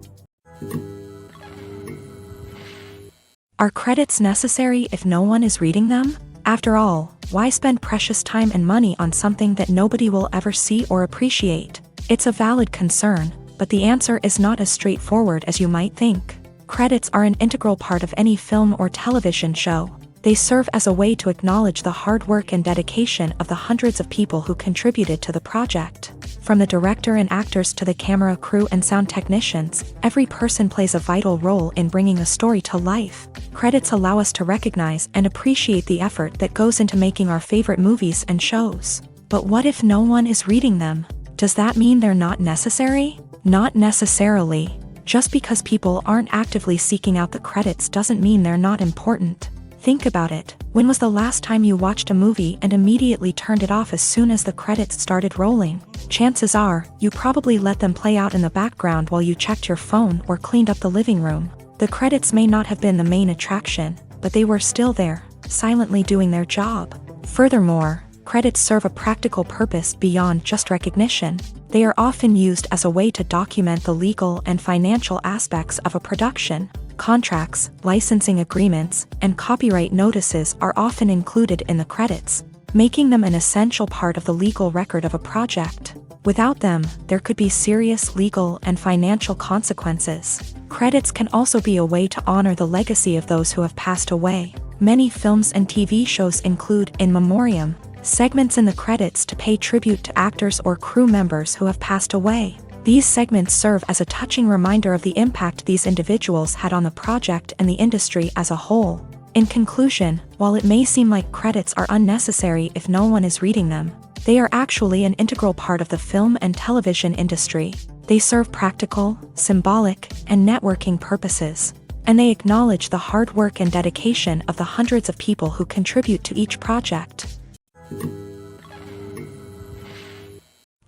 Are credits necessary if no one is reading them? After all, why spend precious time and money on something that nobody will ever see or appreciate? It's a valid concern, but the answer is not as straightforward as you might think. Credits are an integral part of any film or television show. They serve as a way to acknowledge the hard work and dedication of the hundreds of people who contributed to the project. From the director and actors to the camera crew and sound technicians, every person plays a vital role in bringing a story to life. Credits allow us to recognize and appreciate the effort that goes into making our favorite movies and shows. But what if no one is reading them? Does that mean they're not necessary? Not necessarily. Just because people aren't actively seeking out the credits doesn't mean they're not important. Think about it. When was the last time you watched a movie and immediately turned it off as soon as the credits started rolling? Chances are, you probably let them play out in the background while you checked your phone or cleaned up the living room. The credits may not have been the main attraction, but they were still there, silently doing their job. Furthermore, credits serve a practical purpose beyond just recognition. They are often used as a way to document the legal and financial aspects of a production. Contracts, licensing agreements, and copyright notices are often included in the credits, making them an essential part of the legal record of a project. Without them, there could be serious legal and financial consequences. Credits can also be a way to honor the legacy of those who have passed away. Many films and TV shows include in memoriam segments in the credits to pay tribute to actors or crew members who have passed away. These segments serve as a touching reminder of the impact these individuals had on the project and the industry as a whole. In conclusion, while it may seem like credits are unnecessary if no one is reading them, they are actually an integral part of the film and television industry. They serve practical, symbolic, and networking purposes, and they acknowledge the hard work and dedication of the hundreds of people who contribute to each project.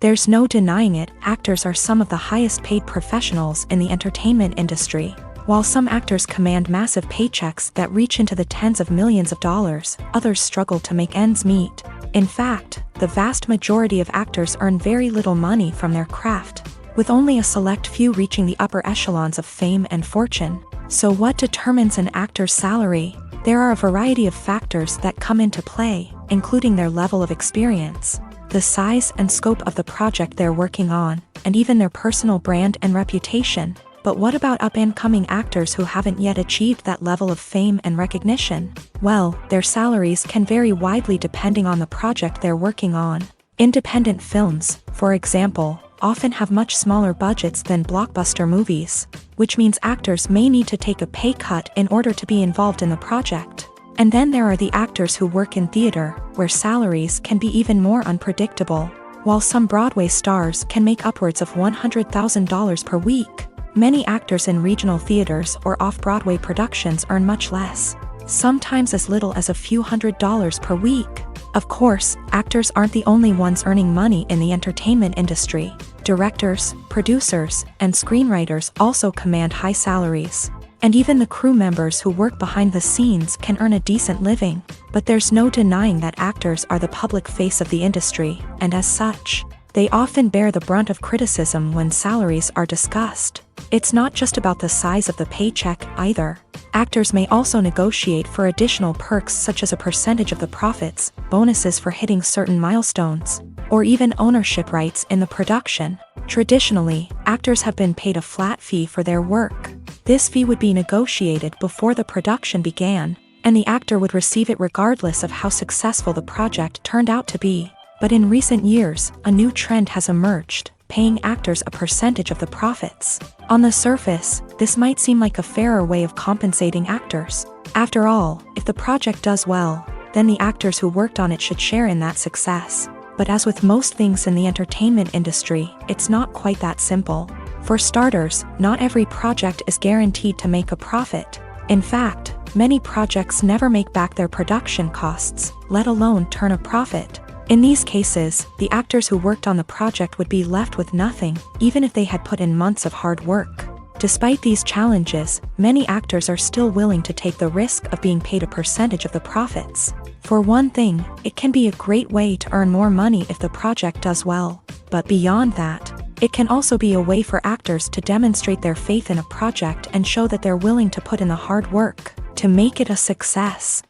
There's no denying it, actors are some of the highest paid professionals in the entertainment industry. While some actors command massive paychecks that reach into the tens of millions of dollars, others struggle to make ends meet. In fact, the vast majority of actors earn very little money from their craft, with only a select few reaching the upper echelons of fame and fortune. So what determines an actor's salary? There are a variety of factors that come into play, including their level of experience, the size and scope of the project they're working on, and even their personal brand and reputation. But what about up-and-coming actors who haven't yet achieved that level of fame and recognition? Well, their salaries can vary widely depending on the project they're working on. Independent films, for example, often have much smaller budgets than blockbuster movies, which means actors may need to take a pay cut in order to be involved in the project. And then there are the actors who work in theater, where salaries can be even more unpredictable. While some Broadway stars can make upwards of $100,000 per week, many actors in regional theaters or off-Broadway productions earn much less, sometimes as little as a few $100s per week. Of course, actors aren't the only ones earning money in the entertainment industry. Directors, producers, and screenwriters also command high salaries. And even the crew members who work behind the scenes can earn a decent living. But there's no denying that actors are the public face of the industry, and as such, they often bear the brunt of criticism when salaries are discussed. It's not just about the size of the paycheck, either. Actors may also negotiate for additional perks such as a percentage of the profits, bonuses for hitting certain milestones, or even ownership rights in the production. Traditionally, actors have been paid a flat fee for their work. This fee would be negotiated before the production began, and the actor would receive it regardless of how successful the project turned out to be. But in recent years, a new trend has emerged, paying actors a percentage of the profits. On the surface, this might seem like a fairer way of compensating actors. After all, if the project does well, then the actors who worked on it should share in that success. But as with most things in the entertainment industry, it's not quite that simple. For starters, not every project is guaranteed to make a profit. In fact, many projects never make back their production costs, let alone turn a profit. In these cases, the actors who worked on the project would be left with nothing, even if they had put in months of hard work. Despite these challenges, many actors are still willing to take the risk of being paid a percentage of the profits. For one thing, it can be a great way to earn more money if the project does well. But beyond that, it can also be a way for actors to demonstrate their faith in a project and show that they're willing to put in the hard work to make it a success.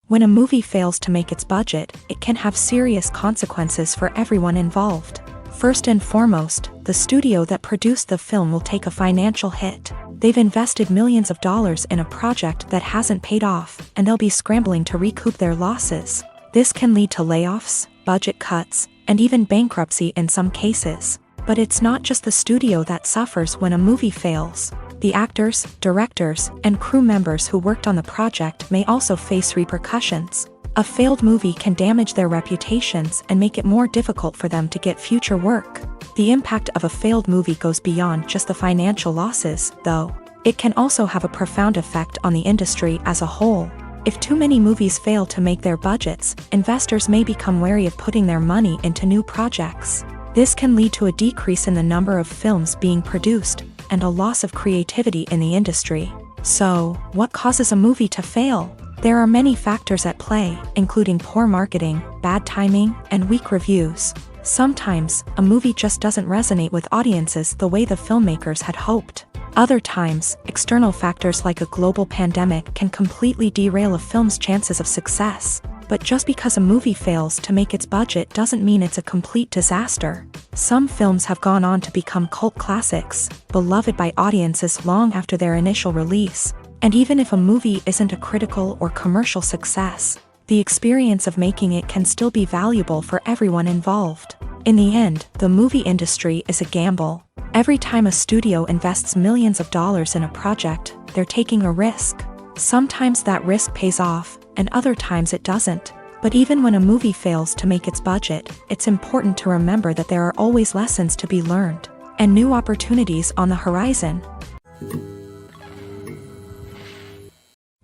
When a movie fails to make its budget, it can have serious consequences for everyone involved. First and foremost, the studio that produced the film will take a financial hit. They've invested millions of dollars in a project that hasn't paid off, and they'll be scrambling to recoup their losses. This can lead to layoffs, budget cuts, and even bankruptcy in some cases. But it's not just the studio that suffers when a movie fails. The actors, directors, and crew members who worked on the project may also face repercussions. A failed movie can damage their reputations and make it more difficult for them to get future work. The impact of a failed movie goes beyond just the financial losses, though. It can also have a profound effect on the industry as a whole. If too many movies fail to make their budgets, investors may become wary of putting their money into new projects. This can lead to a decrease in the number of films being produced, and a loss of creativity in the industry. So, what causes a movie to fail? There are many factors at play, including poor marketing, bad timing, and weak reviews. Sometimes, a movie just doesn't resonate with audiences the way the filmmakers had hoped. Other times, external factors like a global pandemic can completely derail a film's chances of success. But just because a movie fails to make its budget doesn't mean it's a complete disaster. Some films have gone on to become cult classics, beloved by audiences long after their initial release. And even if a movie isn't a critical or commercial success, the experience of making it can still be valuable for everyone involved. In the end, the movie industry is a gamble. Every time a studio invests millions of dollars in a project, they're taking a risk. Sometimes that risk pays off, and other times it doesn't. But even when a movie fails to make its budget, it's important to remember that there are always lessons to be learned, and new opportunities on the horizon.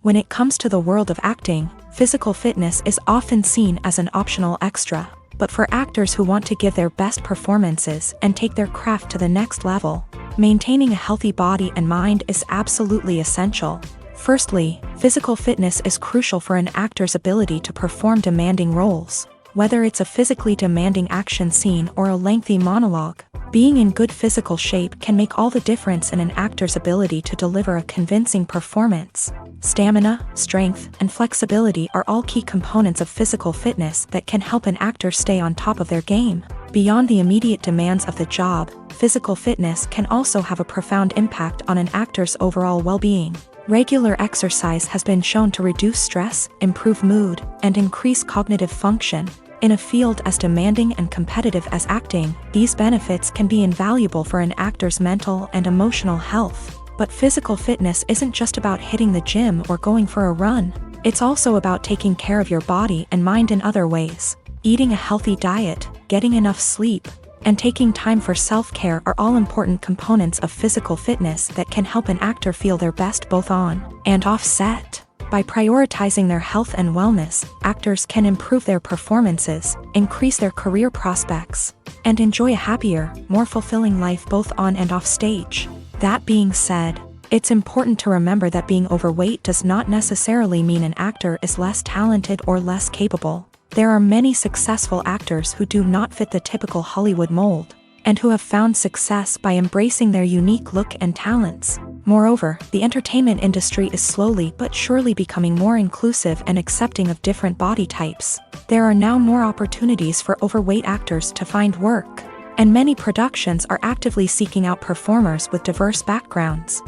When it comes to the world of acting, physical fitness is often seen as an optional extra. But for actors who want to give their best performances and take their craft to the next level, maintaining a healthy body and mind is absolutely essential. Firstly, physical fitness is crucial for an actor's ability to perform demanding roles. Whether it's a physically demanding action scene or a lengthy monologue, being in good physical shape can make all the difference in an actor's ability to deliver a convincing performance. Stamina, strength, and flexibility are all key components of physical fitness that can help an actor stay on top of their game. Beyond the immediate demands of the job, physical fitness can also have a profound impact on an actor's overall well-being. Regular exercise has been shown to reduce stress, improve mood, and increase cognitive function. In a field as demanding and competitive as acting, these benefits can be invaluable for an actor's mental and emotional health. But physical fitness isn't just about hitting the gym or going for a run. It's also about taking care of your body and mind in other ways. Eating a healthy diet, getting enough sleep, and taking time for self-care are all important components of physical fitness that can help an actor feel their best both on and off set. By prioritizing their health and wellness, actors can improve their performances, increase their career prospects, and enjoy a happier, more fulfilling life both on and off stage. That being said, it's important to remember that being overweight does not necessarily mean an actor is less talented or less capable. There are many successful actors who do not fit the typical Hollywood mold, and who have found success by embracing their unique look and talents. Moreover, the entertainment industry is slowly but surely becoming more inclusive and accepting of different body types. There are now more opportunities for overweight actors to find work, and many productions are actively seeking out performers with diverse backgrounds.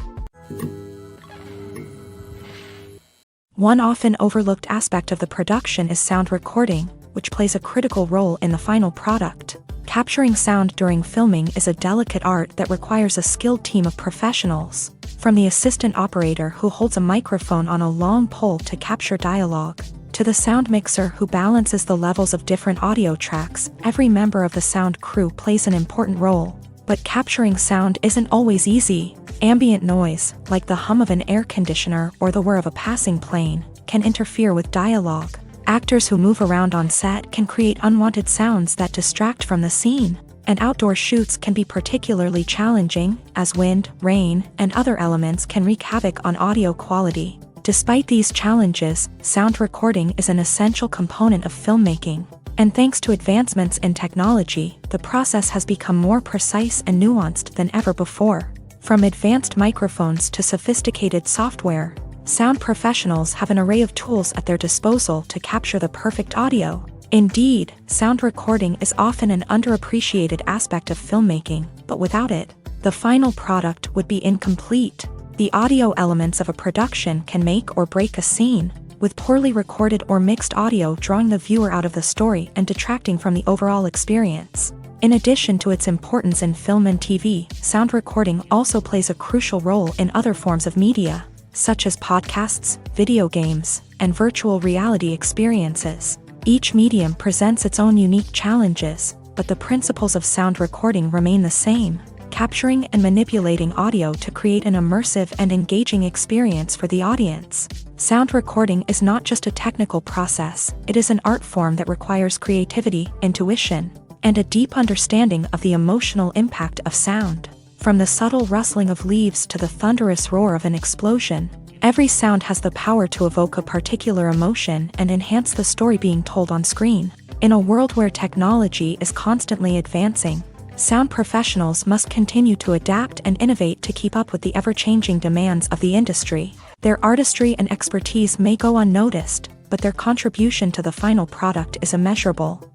One often overlooked aspect of the production is sound recording, which plays a critical role in the final product. Capturing sound during filming is a delicate art that requires a skilled team of professionals, from the assistant operator who holds a microphone on a long pole to capture dialogue, to the sound mixer who balances the levels of different audio tracks. Every member of the sound crew plays an important role. But capturing sound isn't always easy. Ambient noise, like the hum of an air conditioner or the whir of a passing plane, can interfere with dialogue. Actors who move around on set can create unwanted sounds that distract from the scene. And outdoor shoots can be particularly challenging, as wind, rain, and other elements can wreak havoc on audio quality. Despite these challenges, sound recording is an essential component of filmmaking. And thanks to advancements in technology, the process has become more precise and nuanced than ever before. From advanced microphones to sophisticated software, sound professionals have an array of tools at their disposal to capture the perfect audio. Indeed, sound recording is often an underappreciated aspect of filmmaking, but without it, the final product would be incomplete. The audio elements of a production can make or break a scene, with poorly recorded or mixed audio drawing the viewer out of the story and detracting from the overall experience. In addition to its importance in film and TV, sound recording also plays a crucial role in other forms of media, such as podcasts, video games, and virtual reality experiences. Each medium presents its own unique challenges, but the principles of sound recording remain the same: capturing and manipulating audio to create an immersive and engaging experience for the audience. Sound recording is not just a technical process, it is an art form that requires creativity, intuition, and a deep understanding of the emotional impact of sound. From the subtle rustling of leaves to the thunderous roar of an explosion, every sound has the power to evoke a particular emotion and enhance the story being told on screen. In a world where technology is constantly advancing, sound professionals must continue to adapt and innovate to keep up with the ever-changing demands of the industry. Their artistry and expertise may go unnoticed, but their contribution to the final product is immeasurable.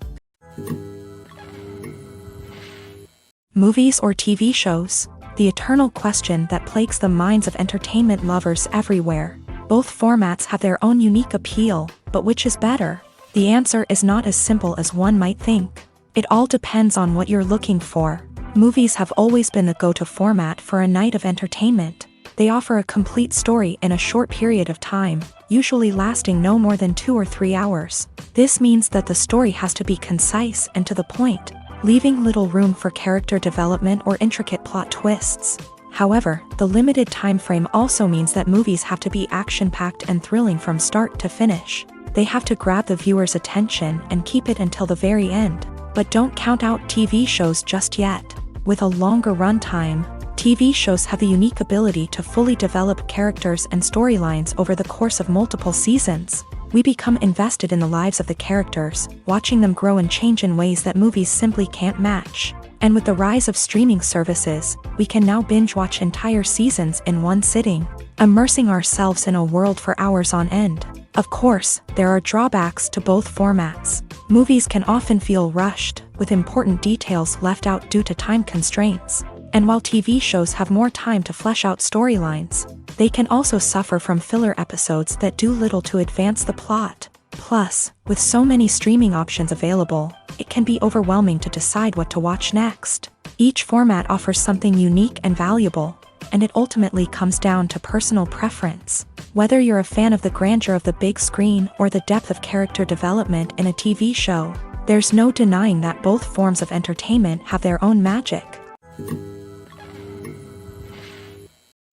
Movies or TV shows? The eternal question that plagues the minds of entertainment lovers everywhere. Both formats have their own unique appeal, but which is better? The answer is not as simple as one might think. It all depends on what you're looking for. Movies have always been the go-to format for a night of entertainment. They offer a complete story in a short period of time, usually lasting no more than 2 or 3 hours. This means that the story has to be concise and to the point, leaving little room for character development or intricate plot twists. However, the limited time frame also means that movies have to be action-packed and thrilling from start to finish. They have to grab the viewer's attention and keep it until the very end. But don't count out TV shows just yet. With a longer runtime, TV shows have the unique ability to fully develop characters and storylines over the course of multiple seasons. We become invested in the lives of the characters, watching them grow and change in ways that movies simply can't match. And with the rise of streaming services, we can now binge-watch entire seasons in one sitting, immersing ourselves in a world for hours on end. Of course, there are drawbacks to both formats. Movies can often feel rushed, with important details left out due to time constraints. And while TV shows have more time to flesh out storylines, they can also suffer from filler episodes that do little to advance the plot. Plus, with so many streaming options available, it can be overwhelming to decide what to watch next. Each format offers something unique and valuable, and it ultimately comes down to personal preference. Whether you're a fan of the grandeur of the big screen or the depth of character development in a TV show, there's no denying that both forms of entertainment have their own magic.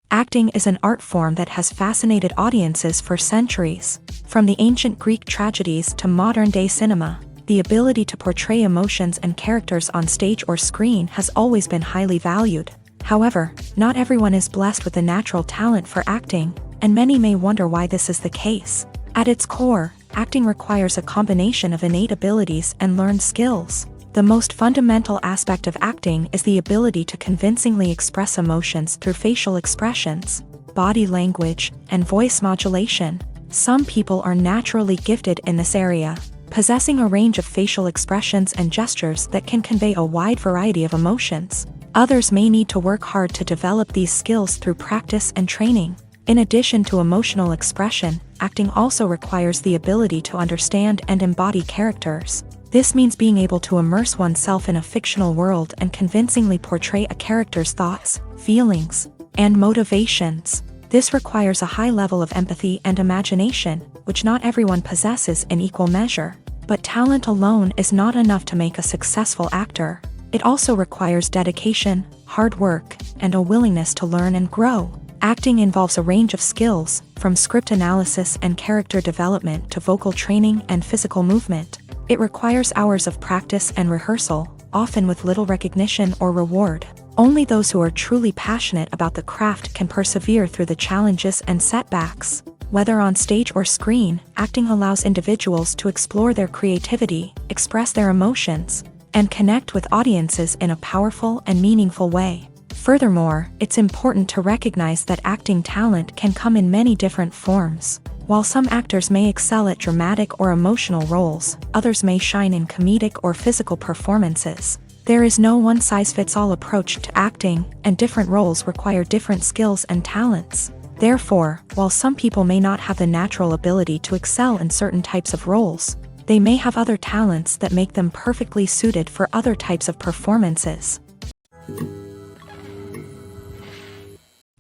Acting is an art form that has fascinated audiences for centuries. From the ancient Greek tragedies to modern-day cinema, the ability to portray emotions and characters on stage or screen has always been highly valued. However, not everyone is blessed with the natural talent for acting, and many may wonder why this is the case. At its core, acting requires a combination of innate abilities and learned skills. The most fundamental aspect of acting is the ability to convincingly express emotions through facial expressions, body language, and voice modulation. Some people are naturally gifted in this area, possessing a range of facial expressions and gestures that can convey a wide variety of emotions. Others may need to work hard to develop these skills through practice and training. In addition to emotional expression, acting also requires the ability to understand and embody characters. This means being able to immerse oneself in a fictional world and convincingly portray a character's thoughts, feelings, and motivations. This requires a high level of empathy and imagination, which not everyone possesses in equal measure. But talent alone is not enough to make a successful actor. It also requires dedication, hard work, and a willingness to learn and grow. Acting involves a range of skills, from script analysis and character development to vocal training and physical movement. It requires hours of practice and rehearsal, often with little recognition or reward. Only those who are truly passionate about the craft can persevere through the challenges and setbacks. Whether on stage or screen, acting allows individuals to explore their creativity, express their emotions, and connect with audiences in a powerful and meaningful way. Furthermore, it's important to recognize that acting talent can come in many different forms. While some actors may excel at dramatic or emotional roles, others may shine in comedic or physical performances. There is no one-size-fits-all approach to acting, and different roles require different skills and talents. Therefore, while some people may not have the natural ability to excel in certain types of roles, they may have other talents that make them perfectly suited for other types of performances.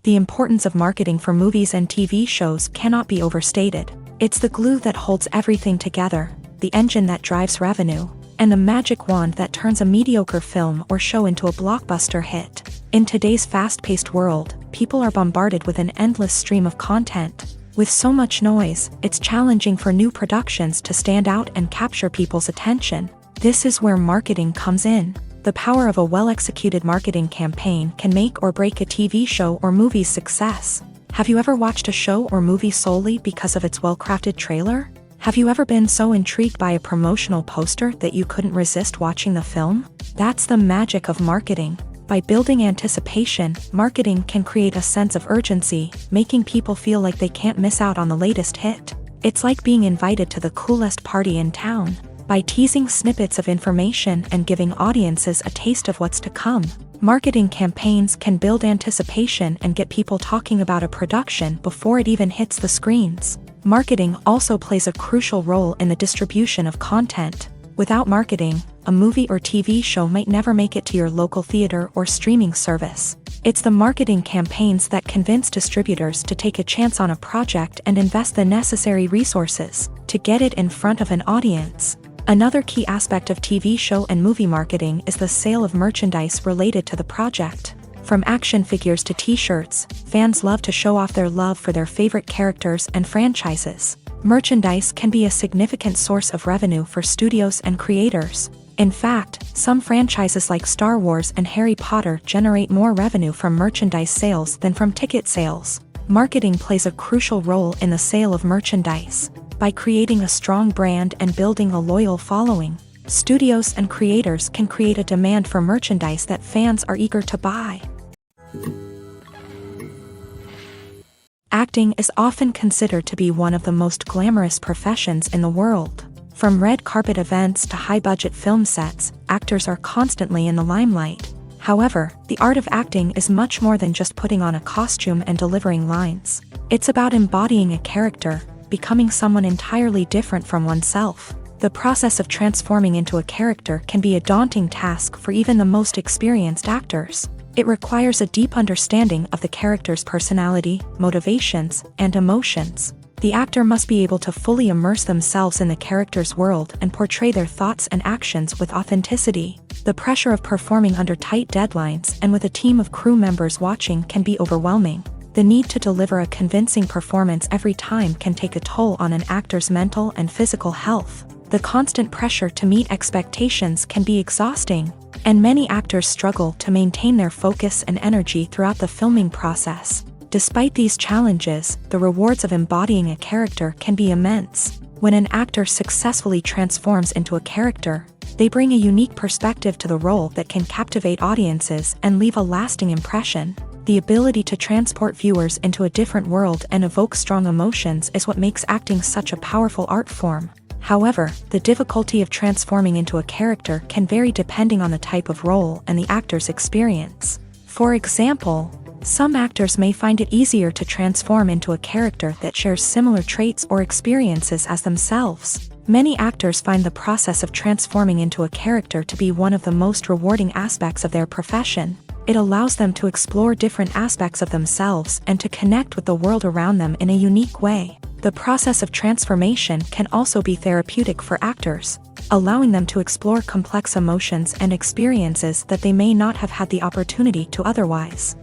The importance of marketing for movies and TV shows cannot be overstated. It's the glue that holds everything together, the engine that drives revenue, and the magic wand that turns a mediocre film or show into a blockbuster hit. In today's fast-paced world, people are bombarded with an endless stream of content. With so much noise, it's challenging for new productions to stand out and capture people's attention. This is where marketing comes in. The power of a well-executed marketing campaign can make or break a TV show or movie's success. Have you ever watched a show or movie solely because of its well-crafted trailer? Have you ever been so intrigued by a promotional poster that you couldn't resist watching the film? That's the magic of marketing. By building anticipation, marketing can create a sense of urgency, making people feel like they can't miss out on the latest hit. It's like being invited to the coolest party in town. By teasing snippets of information and giving audiences a taste of what's to come, marketing campaigns can build anticipation and get people talking about a production before it even hits the screens. Marketing also plays a crucial role in the distribution of content. Without marketing, a movie or TV show might never make it to your local theater or streaming service. It's the marketing campaigns that convince distributors to take a chance on a project and invest the necessary resources to get it in front of an audience. Another key aspect of TV show and movie marketing is the sale of merchandise related to the project. From action figures to t-shirts, fans love to show off their love for their favorite characters and franchises. Merchandise can be a significant source of revenue for studios and creators. In fact, some franchises like Star Wars and Harry Potter generate more revenue from merchandise sales than from ticket sales. Marketing plays a crucial role in the sale of merchandise. By creating a strong brand and building a loyal following, studios and creators can create a demand for merchandise that fans are eager to buy. Acting is often considered to be one of the most glamorous professions in the world. From red carpet events to high-budget film sets, actors are constantly in the limelight. However, the art of acting is much more than just putting on a costume and delivering lines. It's about embodying a character, becoming someone entirely different from oneself. The process of transforming into a character can be a daunting task for even the most experienced actors. It requires a deep understanding of the character's personality, motivations, and emotions. The actor must be able to fully immerse themselves in the character's world and portray their thoughts and actions with authenticity. The pressure of performing under tight deadlines and with a team of crew members watching can be overwhelming. The need to deliver a convincing performance every time can take a toll on an actor's mental and physical health. The constant pressure to meet expectations can be exhausting, and many actors struggle to maintain their focus and energy throughout the filming process. Despite these challenges, the rewards of embodying a character can be immense. When an actor successfully transforms into a character, they bring a unique perspective to the role that can captivate audiences and leave a lasting impression. The ability to transport viewers into a different world and evoke strong emotions is what makes acting such a powerful art form. However, the difficulty of transforming into a character can vary depending on the type of role and the actor's experience. For example, Some actors may find it easier to transform into a character that shares similar traits or experiences as themselves. Many actors find the process of transforming into a character to be one of the most rewarding aspects of their profession. It allows them to explore different aspects of themselves and to connect with the world around them in a unique way. The process of transformation can also be therapeutic for actors, allowing them to explore complex emotions and experiences that they may not have had the opportunity to otherwise.